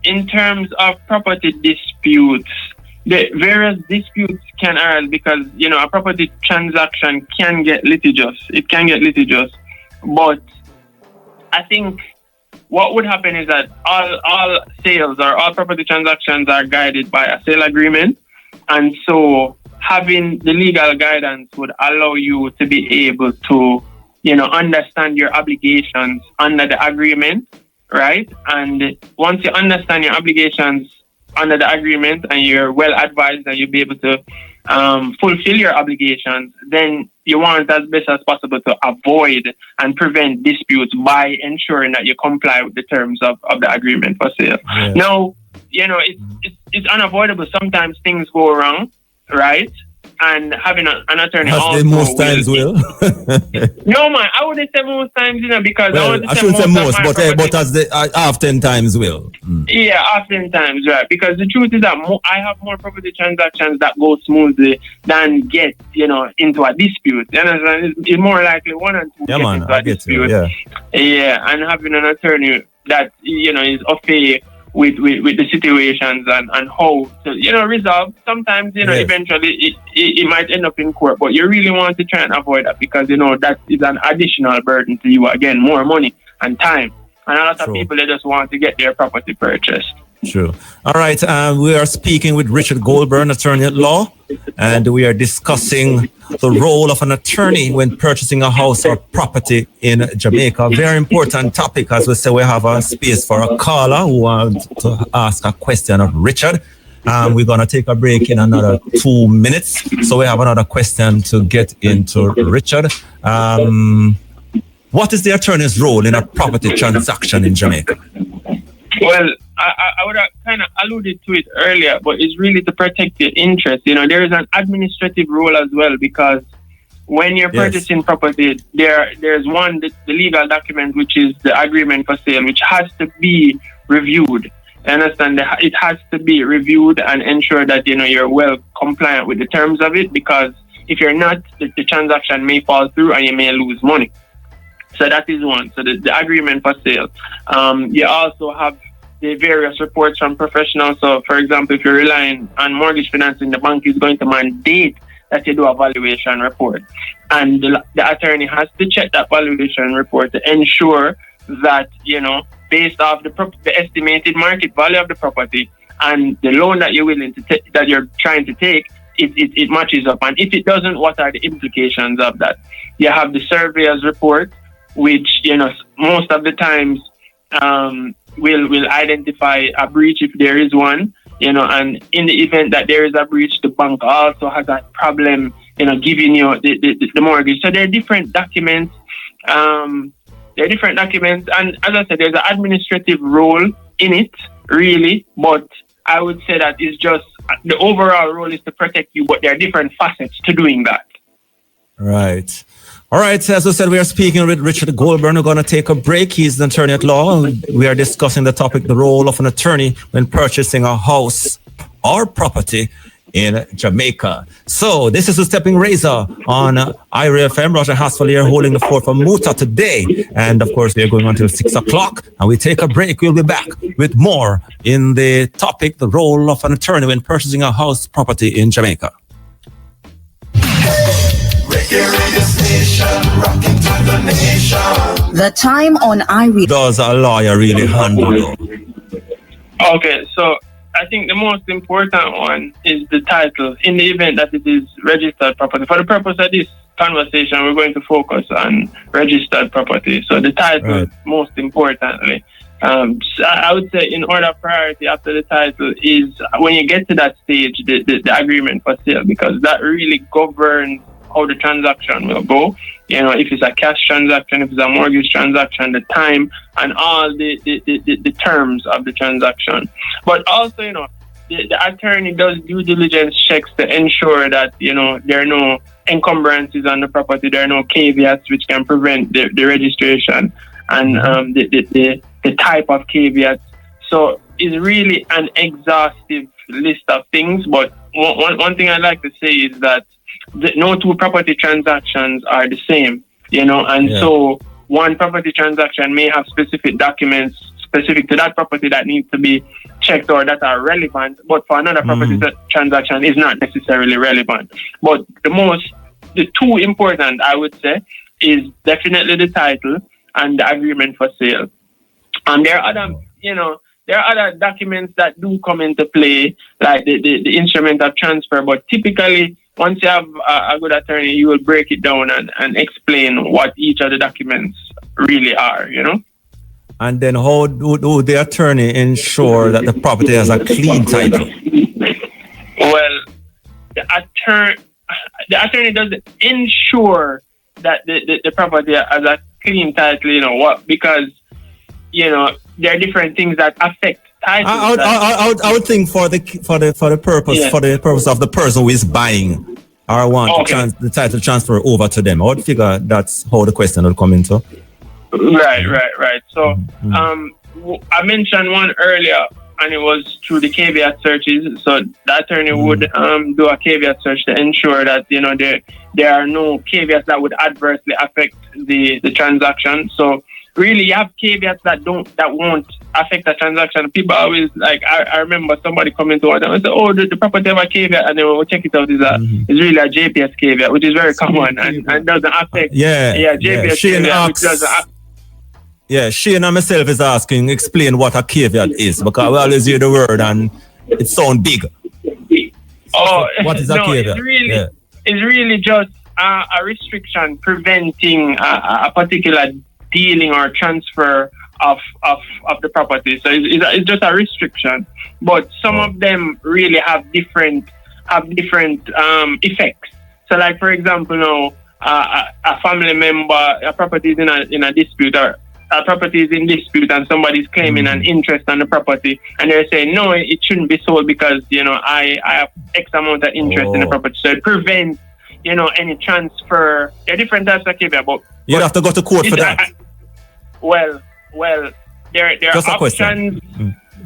in terms of property disputes, the various disputes can arise because, you know, a property transaction can get litigious. It can get litigious. But I think what would happen is that all sales or all property transactions are guided by a sale agreement. And so having the legal guidance would allow you to be able to, you know, understand your obligations under the agreement, right? And once you understand your obligations under the agreement and you're well advised and you'll be able to fulfill your obligations, then you want as best as possible to avoid and prevent disputes by ensuring that you comply with the terms of the agreement for sale. Yeah. Now, you know, it's unavoidable. Sometimes things go wrong, right? And having an attorney also they most times will. No, man, I wouldn't say most times, you know, because I shouldn't say most, but as they oftentimes will. Yeah, oftentimes, right? Because the truth is that I have more property transactions that go smoothly than get, you know, into a dispute. You understand? It's more likely one and two get into a dispute. Yeah, and having an attorney that, you know, is okay with the situations and how to, you know, resolve. Sometimes, you know, eventually it might end up in court, but you really want to try and avoid that because, you know, that is an additional burden to you. Again, more money and time. And a lot of people, they just want to get their property purchased. True. All right. We are speaking with Richard Goldburn, attorney at law, and we are discussing the role of an attorney when purchasing a house or property in Jamaica. Very important topic. As we say, we have a space for a caller who wants to ask a question of Richard. We're going to take a break in another 2 minutes. So we have another question to get into Richard. What is the attorney's role in a property transaction in Jamaica? Well, I would have kind of alluded to it earlier, but it's really to protect your interest. You know, there is an administrative role as well, because when you're purchasing property, there's one, the legal document, which is the agreement for sale, which has to be reviewed. I understand that it has to be reviewed and ensure that, you know, you're well compliant with the terms of it, because if you're not, the transaction may fall through and you may lose money. So that is one. So the agreement for sale. You also have the various reports from professionals. So, for example, if you're relying on mortgage financing, the bank is going to mandate that you do a valuation report. And the attorney has to check that valuation report to ensure that, you know, based off the estimated market value of the property and the loan that you're willing to take, that you're trying to take, it matches up. And if it doesn't, what are the implications of that? You have the surveyor's report, which, you know, most of the times will identify a breach if there is one, you know, and in the event that there is a breach, the bank also has a problem, you know, giving you the mortgage. So there are different documents. And as I said, there's an administrative role in it, really, but I would say that it's just the overall role is to protect you, but there are different facets to doing that. Right. All right. As I said, we are speaking with Richard Goldburn. We're going to take a break. He's an attorney at law. We are discussing the topic, the role of an attorney when purchasing a house or property in Jamaica. So this is a Stepping Razor on IRFM. Roger Haspel here holding the fort for Muta today. And of course, we are going until 6 o'clock and we take a break. We'll be back with more in the topic, the role of an attorney when purchasing a house property in Jamaica. The time on IRFM. Does a lawyer really handle? Okay, so I think the most important one is the title in the event that it is registered property. For the purpose of this conversation, we're going to focus on registered property. So the title, most importantly. So I would say in order of priority after the title is when you get to that stage, the agreement for sale, because that really governs how the transaction will go. You know, if it's a cash transaction, if it's a mortgage transaction, the time and all the terms of the transaction. But also, you know, the attorney does due diligence checks to ensure that, you know, there are no encumbrances on the property, there are no caveats which can prevent the registration and the type of caveats. So it's really an exhaustive list of things. But one thing I'd like to say is that no two property transactions are the same, you know, and so one property transaction may have specific documents specific to that property that need to be checked or that are relevant, but for another property transaction is not necessarily relevant. But the two important, I would say, is definitely the title and the agreement for sale. And there are other, you know, there are other documents that do come into play, like the instrument of transfer, but typically once you have a good attorney, you will break it down and explain what each of the documents really are, you know? And then how do the attorney ensure that the property has a clean title? Well, the attorney does ensure that the property has a clean title, you know, what, because, you know, there are different things that affect titles. I would think for the purpose of the person who is buying or want the title transfer over to them. I would figure that's how the question would come into. Right. So I mentioned one earlier, and it was through the caveat searches. So the attorney would do a caveat search to ensure that, you know, there are no caveats that would adversely affect the transaction. So really, you have caveats that won't affect the transaction. People always like, I remember somebody coming to us and say, "Oh, the property have a caveat," and then we'll check it out. Is really a JPS caveat, which is very common and doesn't affect. JPS caveat, which doesn't affect. Yeah, Shane and myself is asking, explain what a caveat is, because we always hear the word and it sounds big. Oh, what is a caveat? It's really just a restriction preventing a particular dealing or transfer of the property. So it's just a restriction. But some of them really have different effects. So like, for example, now, a family member, a property is in a dispute, or a property is in dispute and somebody's claiming an interest on the property, and they're saying, no, it shouldn't be sold because, I have X amount of interest in the property. So it prevents, any transfer. There are different types of caveat, but you'd have to go to court for that. Well, there are options.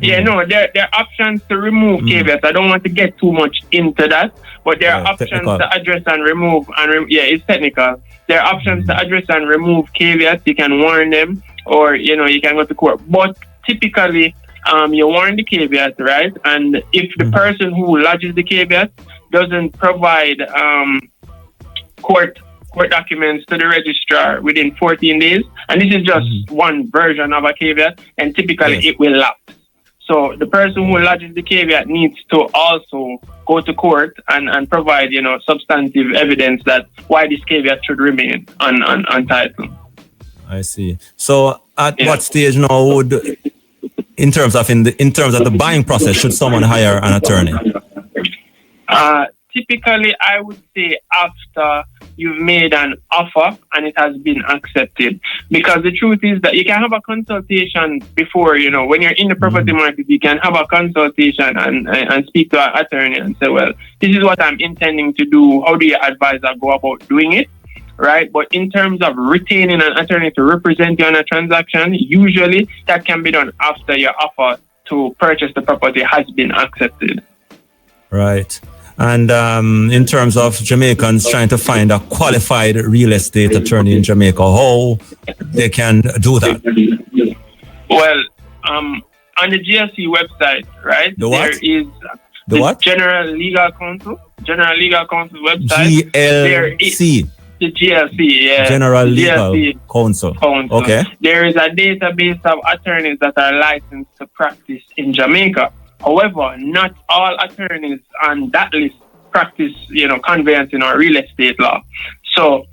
Yeah, no, there are options to remove caveats. I don't want to get too much into that, but there are options technical. To address and remove. It's technical. There are options to address and remove caveats. You can warn them, or you can go to court. But typically, you warn the caveat, right? And if the person who lodges the caveat doesn't provide court documents to the registrar within 14 days, and this is just one version of a caveat, and typically it will lapse. So the person who lodges the caveat needs to also go to court and provide, substantive evidence that why this caveat should remain on title. I see. So at what stage now would, in terms of the buying process, should someone hire an attorney? Typically, I would say after you've made an offer and it has been accepted. Because the truth is that you can have a consultation before, when you're in the property market, you can have a consultation and speak to an attorney and say, well, this is what I'm intending to do. How do you advise I go about doing it? Right? But in terms of retaining an attorney to represent you on a transaction, usually that can be done after your offer to purchase the property has been accepted. Right. And in terms of Jamaicans trying to find a qualified real estate attorney in Jamaica, how they can do that? Well, on the GLC website, right? The what? There is the what? General Legal Counsel website. GLC. The GLC, yeah. General Legal Counsel. Okay. There is a database of attorneys that are licensed to practice in Jamaica. However, not all attorneys on that list practice, conveyancing or real estate law. So,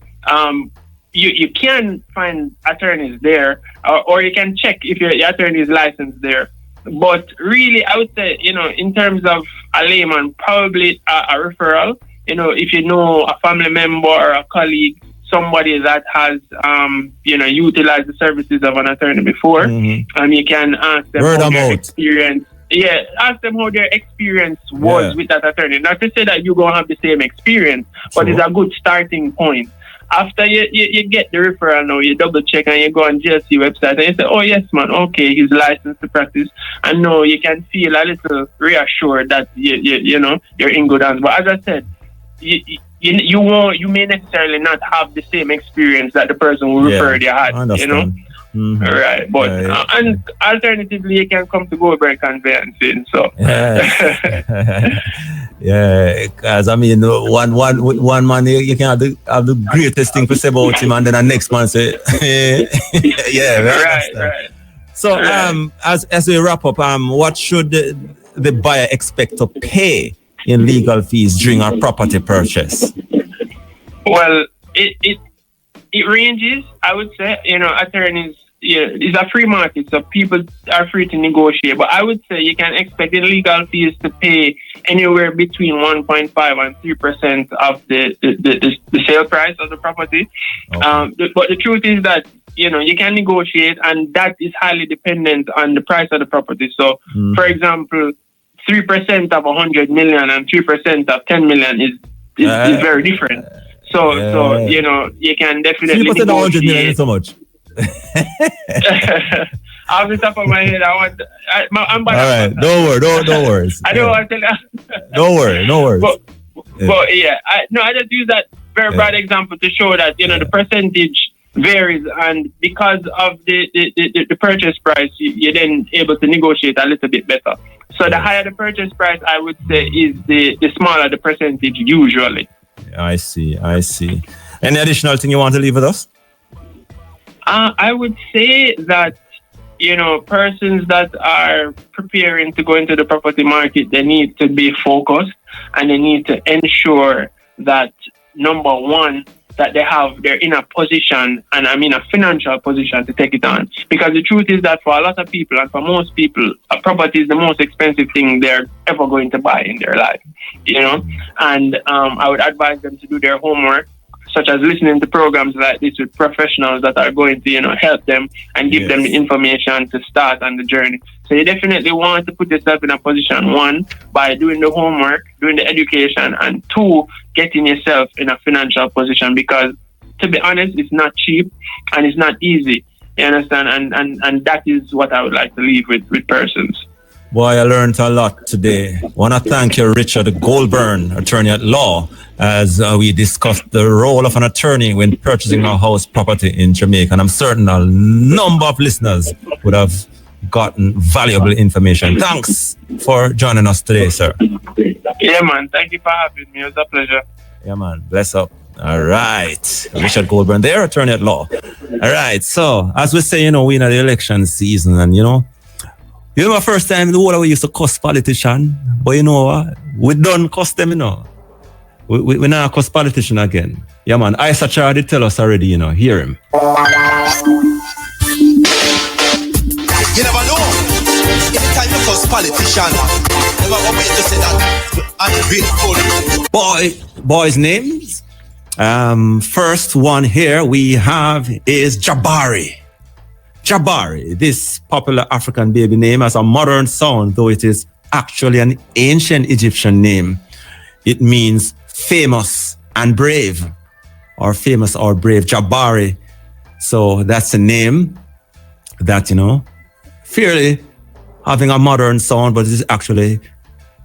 you can find attorneys there, or you can check if your attorney is licensed there. But really, I would say, in terms of a layman, probably a referral. If you know a family member or a colleague, somebody that has, utilized the services of an attorney before, you can ask them about their experience. Yeah, ask them how their experience was with that attorney. Not to say that you're going to have the same experience, but it's a good starting point. After you get the referral now, you double check and you go on GLC website and you say, oh yes man, okay, he's licensed to practice. And now you can feel a little reassured that you're in good hands. But as I said, you may necessarily not have the same experience that the person who referred you had, Right, but and alternatively, you can come to Goldberg Conveyancing. So because one man you can have the greatest thing to say about him, and then the next man say, right. So as we wrap up, what should the buyer expect to pay in legal fees during our property purchase? Well, it ranges. I would say, attorneys. Yeah, it's a free market, so people are free to negotiate. But I would say you can expect the legal fees to pay anywhere between 1.5 and 3% of the sale price of the property. Okay. But the truth is that you can negotiate, and that is highly dependent on the price of the property. So, for example, 3% of 100 million and 3% of 10 million is very different. So you can definitely 3% of 100 million is so much. Off the top of my head, I'm all right, don't worry. I don't want to tell you. Don't worry. But I just use that very broad example to show that the percentage varies, and because of the purchase price, you're then able to negotiate a little bit better. So the higher the purchase price, I would say, is the smaller the percentage usually. I see. Any additional thing you want to leave with us? I would say that, persons that are preparing to go into the property market, they need to be focused, and they need to ensure that, number one, that they're in a position, and I mean a financial position, to take it on. Because the truth is that for a lot of people, and for most people, a property is the most expensive thing they're ever going to buy in their life, And I would advise them to do their homework, such as listening to programs like this with professionals that are going to, help them and give them the information to start on the journey. So you definitely want to put yourself in a position, one, by doing the homework, doing the education, and two, getting yourself in a financial position, because to be honest, it's not cheap and it's not easy. You understand? And that is what I would like to leave with persons. Boy, I learned a lot today. I want to thank you, Richard Goldburn, attorney at law, as we discussed the role of an attorney when purchasing a house property in Jamaica. And I'm certain a number of listeners would have gotten valuable information. Thanks for joining us today, sir. Yeah, man. Thank you for having me. It was a pleasure. Yeah, man. Bless up. All right. Richard Goldburn there, attorney at law. All right. So, as we say, we're in the election season, and, you remember first time in the world we used to cuss politician, but you know what? We don't cuss them, We now cuss politician again. Yeah, man. Isaac already tell us already, hear him. You never know. Anytime you cuss politician, never wait to say that. I'm grateful. Boys' names. First one here we have is Jabari. Jabari, this popular African baby name, has a modern sound, though it is actually an ancient Egyptian name. It means famous and brave, or famous or brave, Jabari. So that's a name that, fairly having a modern sound, but it is actually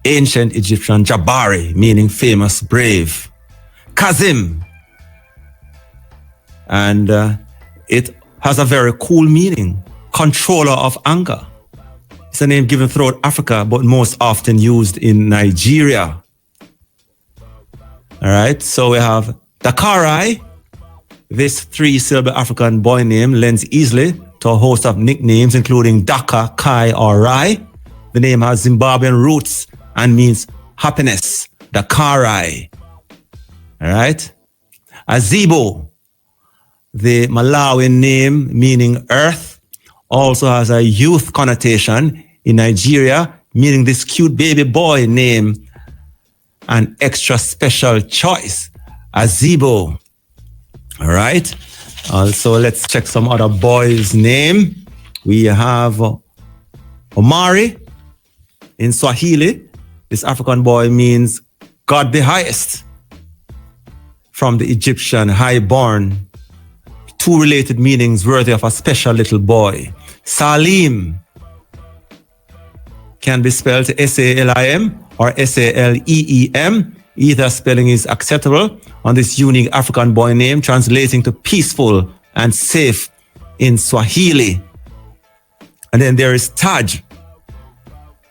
ancient Egyptian Jabari, meaning famous, brave. Kazim. And it has a very cool meaning, controller of anger. It's a name given throughout Africa, but most often used in Nigeria. All right, so we have Dakarai. This three-syllable African boy name lends easily to a host of nicknames, including Daka, Kai, or Rai. The name has Zimbabwean roots and means happiness, Dakarai. All right, Azibo. The Malawian name, meaning earth, also has a youth connotation in Nigeria, meaning this cute baby boy name, an extra special choice, Azibo. All right. Also, let's check some other boys' name. We have Omari in Swahili. This African boy means God the highest, from the Egyptian highborn. Two related meanings worthy of a special little boy. Salim can be spelled Salim or Saleem. Either spelling is acceptable on this unique African boy name, translating to peaceful and safe in Swahili. And then there is Taj.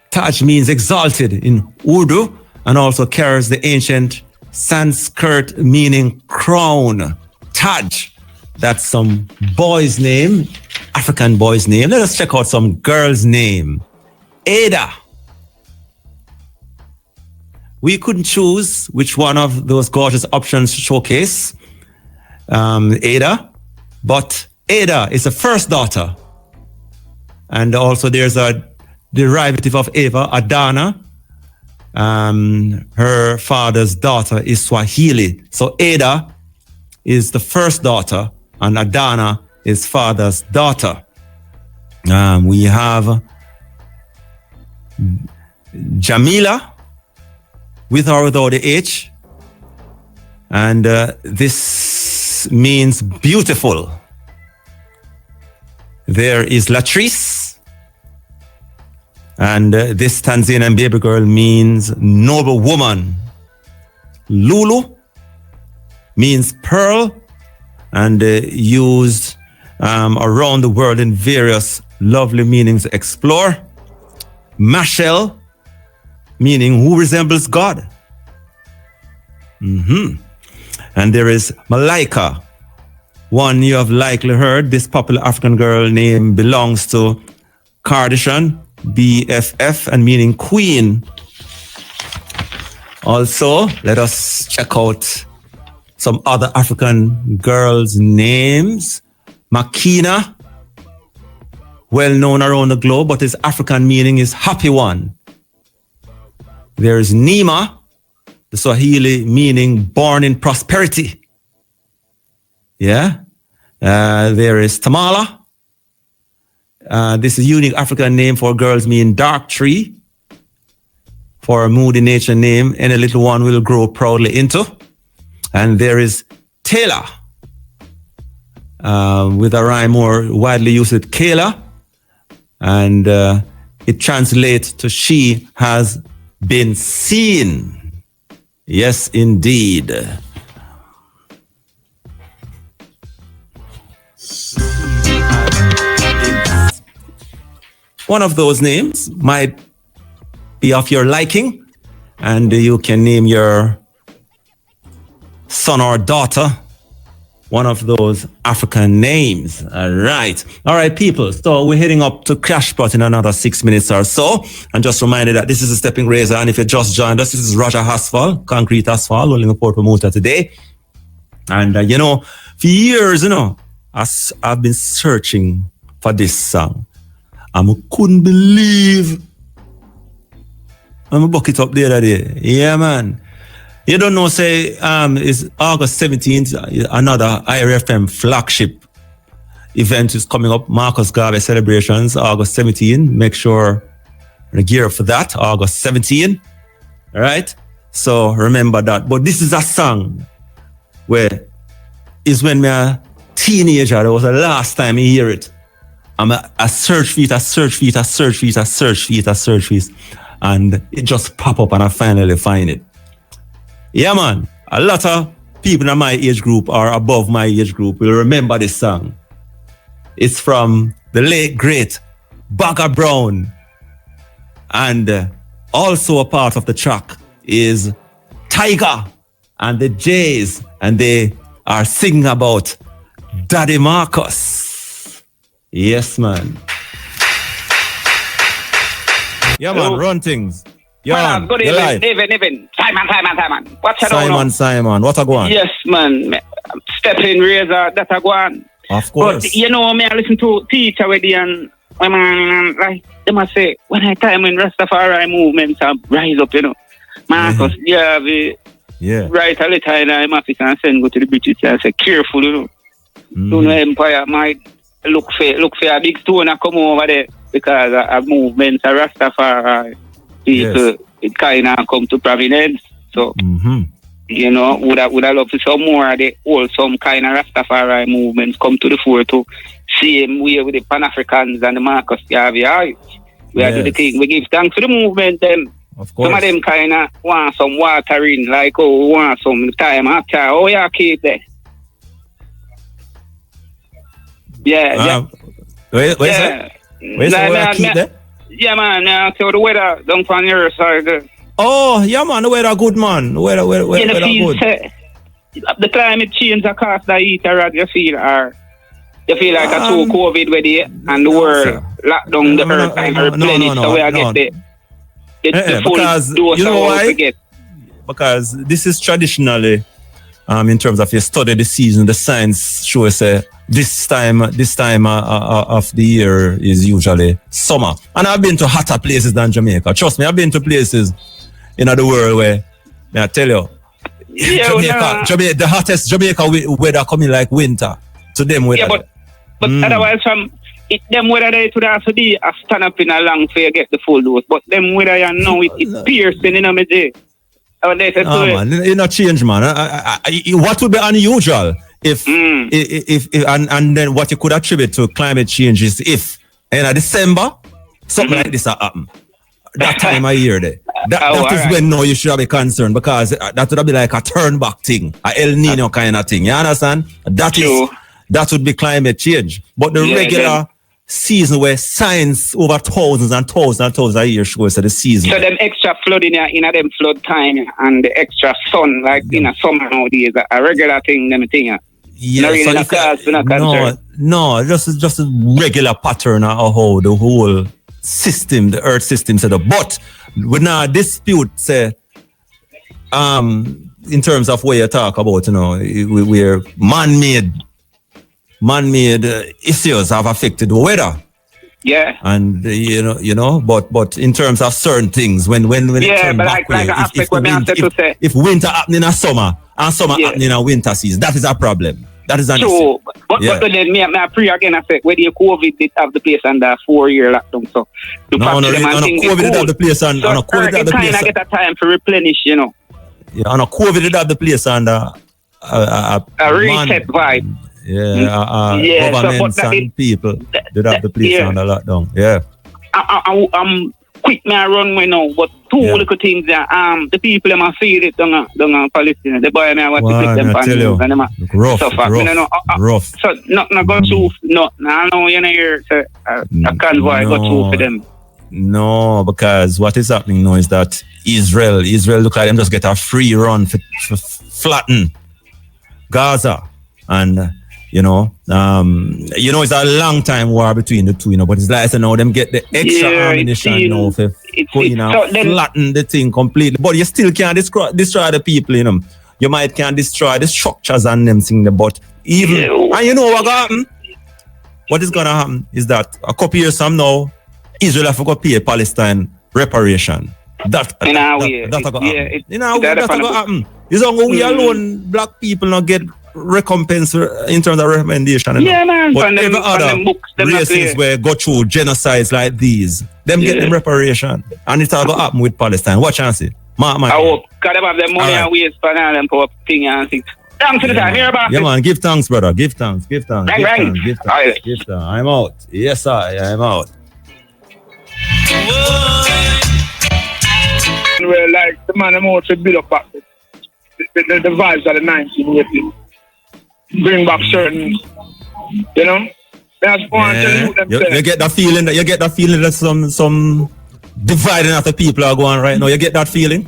Taj means exalted in Urdu and also carries the ancient Sanskrit meaning crown. Taj. That's some boy's name, African boy's name. Let us check out some girl's name. Ada. We couldn't choose which one of those gorgeous options to showcase Ada, but Ada is the first daughter. And also there's a derivative of Eva, Adana. Her father's daughter is Swahili. So Ada is the first daughter, and Adana is father's daughter. We have Jamila, with or without the H. And this means beautiful. There is Latrice. And this Tanzanian baby girl means noble woman. Lulu means pearl, and used around the world in various lovely meanings to explore. Mashel, meaning who resembles God. And there is Malaika. One you have likely heard, this popular African girl name belongs to Kardashian, BFF, and meaning queen. Also, let us check out some other African girls' names. Makina, well known around the globe, but its African meaning is happy one. There is Nima, the Swahili meaning born in prosperity. Yeah. There is Tamala. This is a unique African name for girls mean dark tree. For a moody nature name, any little one will grow proudly into. And there is Taylor, with a rhyme more widely used with Kayla. And it translates to she has been seen. Yes, indeed. One of those names might be of your liking, and you can name your son or daughter one of those African names. All right, people. So we're heading up to Crashpot in another 6 minutes or so. And just reminded that this is a Stepping Razor. And if you just joined us, this is Roger Asphalt, Concrete Asphalt, rolling a port promoter today. And, for years, I've been searching for this song. I couldn't believe I'm a bucket up the other day. Yeah, man. You don't know, say, it's August 17th, another IRFM flagship event is coming up. Marcus Garvey celebrations, August 17. Make sure you gear up for that, August 17. All right? So remember that. But this is a song where is when me a teenager, that was the last time I hear it. I search for it, and it just pop up and I finally find it. Yeah, man. A lot of people in my age group or above my age group will remember this song. It's from the late, great Bagger Brown. And also a part of the track is Tiger and the Jays. And they are singing about Daddy Marcus. Yes, man. Yeah, man. Run things. Yeah, good evening. Simon. What's Simon, what a go on? Yes, man. Stepping Razor, that a go on. Of course. But I listen to teacher already, and like they must say, when I time when Rastafari movements rise up, Marcus, write a letter in my office and send go to the British and say, careful, Don't Empire might look for a big stone and come over there because of movements of Rastafari. People, it kind of come to prominence. So, would I love to see more of the old, some kind of Rastafari movements come to the fore to same way with the Pan-Africans and the Marcus Garvey. We are doing the thing. We give thanks for the movement. Them. Of course. Some of them kind of want some watering, like, we want some time after. Keep that. Where's that? Keep that? Yeah, man. So the weather down from your side. Oh, yeah, man. The weather good, man. The weather good. The climate change that cause the heat around you feel like a two COVID with it and the world locked down the earth and replenish the way I get the full because dose you know why? Get. Because this is traditionally, in terms of you study the season, the science shows this time of the year is usually summer. And I've been to hotter places than Jamaica. Trust me, I've been to places in the world where, I tell you, Jamaica, the hottest Jamaica weather coming like winter to them weather. Yeah, but otherwise from them weather they to have to be a stand up in a long for you get the full dose. But them weather you know it's piercing my day. Man, you not change, man. What would be unusual if and then what you could attribute to climate change is if in December something like this happen. That time of year there. That is when you should be concerned because that would be like a turn back thing, a El Nino kind of thing. You understand? That would be climate change. But the regular season where science over thousands and thousands of years shows the season. So them extra flood in them flood time and the extra sun like in a summer nowadays a regular thing them thing. Yeah, no, just a regular pattern of how the whole system, the earth system set up. But we now dispute say in terms of what you talk about, we're man-made issues have affected the weather. Yeah. And but in terms of certain things, when it turn back if winter happening in a summer and summer happening in a winter season, that is a problem. That is an So, issue. but then me I pray again. I say, where the COVID did have the place under 4-year lockdown. So the COVID did have the place under. So COVID did have the place. kind of get a time to replenish, you know. Yeah, on a COVID did have the place under a reset vibe. Yeah, governments and people did have the place under lockdown. Yeah. I'm quick me I run me now, but two little things there. The people them feel it down Palestine. The boy me I want to click them pan and them rough. So not go through I know you know here a convoy go through for them. No, because what is happening now is that Israel look like them just get a free run for flatten Gaza. And it's a long time war between the two, but it's like I said, now them get the extra ammunition now for flatten the thing completely. But you still can't destroy the people, You might can't destroy the structures and them thing, but even and you know what gonna happen? What is gonna happen is that a couple years from now, Israel have to go pay Palestine reparation. That's gonna happen. It's only we alone, black people, not get recompense in terms of recommendation. Yeah, man. But every other races where go through genocides like these, them get them reparation. And it's all going to happen with Palestine. What chance it? I hope. Because they have the money and waste for all them poor thing and things. Thanks for the time. Hear about it. Yeah, man. Give thanks, brother. Give thanks. Give thanks. I'm out. Yes, I'm out. Well, like the man I'm out to build up back the vibes of the 1980s. Bring back certain, That's you get that feeling that some dividing of the people are going right now. You get that feeling?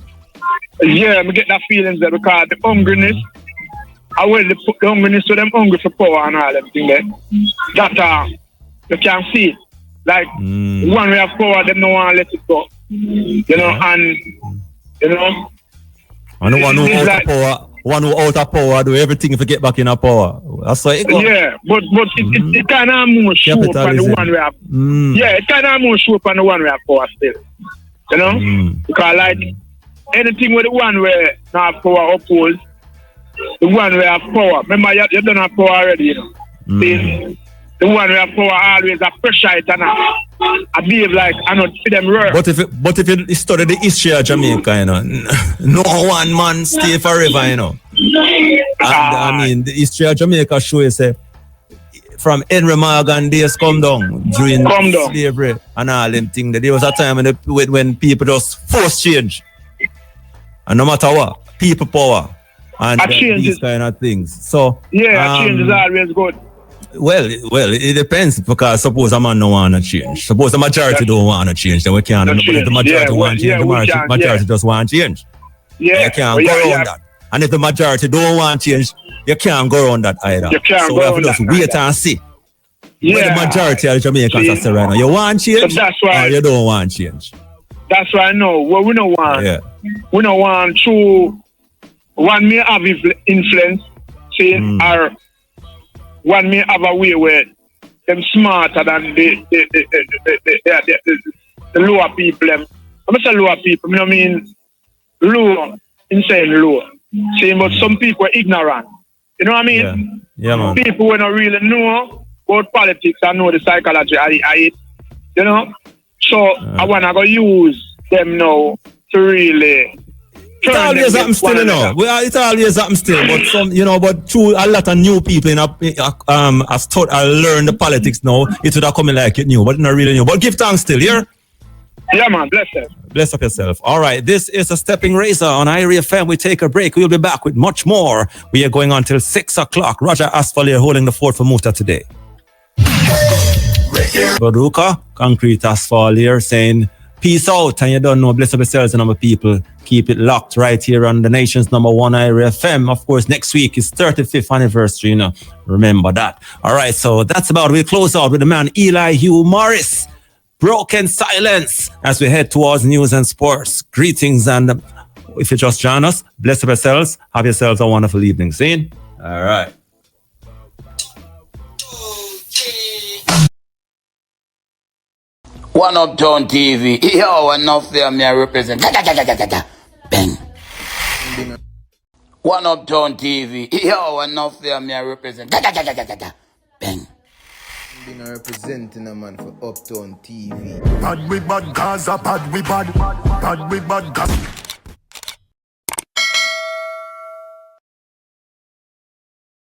Yeah, I get that feeling that because the hungriness, I will put the hungriness to them hungry for power and all them things there. That you can see it. Like one way of power, them no want to let it go. And the one who out of power. One who out of power do everything if you get back in a power. That's why it goes. Yeah, but it kind of more show up on the one we have. Yeah, it kind of more show up on the one we have power still. Because like anything with the one where not have power oppose, the one we have power. Remember you don't have power already, The one we have power always a pressure it and I behave like I not see them work. But if you study the history of Jamaica, no one man stay forever, And I mean the history of Jamaica shows from Henry Morgan days come down during slavery and all them things. There was a time when people just force change. And no matter what, people power and these kind of things. So change is always good. Well, it depends because suppose a man don't want to change. Suppose the majority don't want to change, then we can't. But if the majority want to change, the majority just want to change. Yeah, you can't go around that. And if the majority don't want to change, you can't go around that either. So we have to just wait and see. What the majority of the Jamaicans are saying right now. You want change or you don't want change? That's why I know. What we don't want. We don't want to one may have influence, saying or one may have a way where them smarter than the lower people. I'm not saying lower people, I mean low, insane low. Saying but some people are ignorant. You know what I mean? Yeah, man. People who don't really know about politics and know the psychology of it. So I wanna go use them now to really. It's always something still, It's always something still, but but through a lot of new people have learned the politics now. It would have come like it new, but not really new. But give thanks still, yeah? Yeah, man. Bless them. Bless up yourself. All right, this is a Stepping Razor on IRFM. We take a break. We'll be back with much more. We are going on till 6 o'clock. Roger Asphalt here holding the fort for Muta today. Mutabaruka, Concrete Asphalt here saying, peace out, and you don't know, bless up yourselves and number people. Keep it locked right here on the nation's #1 IRFM. Of course, next week is 35th anniversary, Remember that. All right, so that's about it. We'll close out with the man Eli Hugh Morris. Broken silence as we head towards news and sports. Greetings, and if you just join us, bless up yourselves. Have yourselves a wonderful evening. See? All right. One Uptown TV. Yo, enough there, me I represent. Bang. One Uptown TV. Yo, enough there, me I represent. Bang. Being representing a man for Uptown TV. Bad we bad Gaza, bad we bad. Bad we bad Gaza.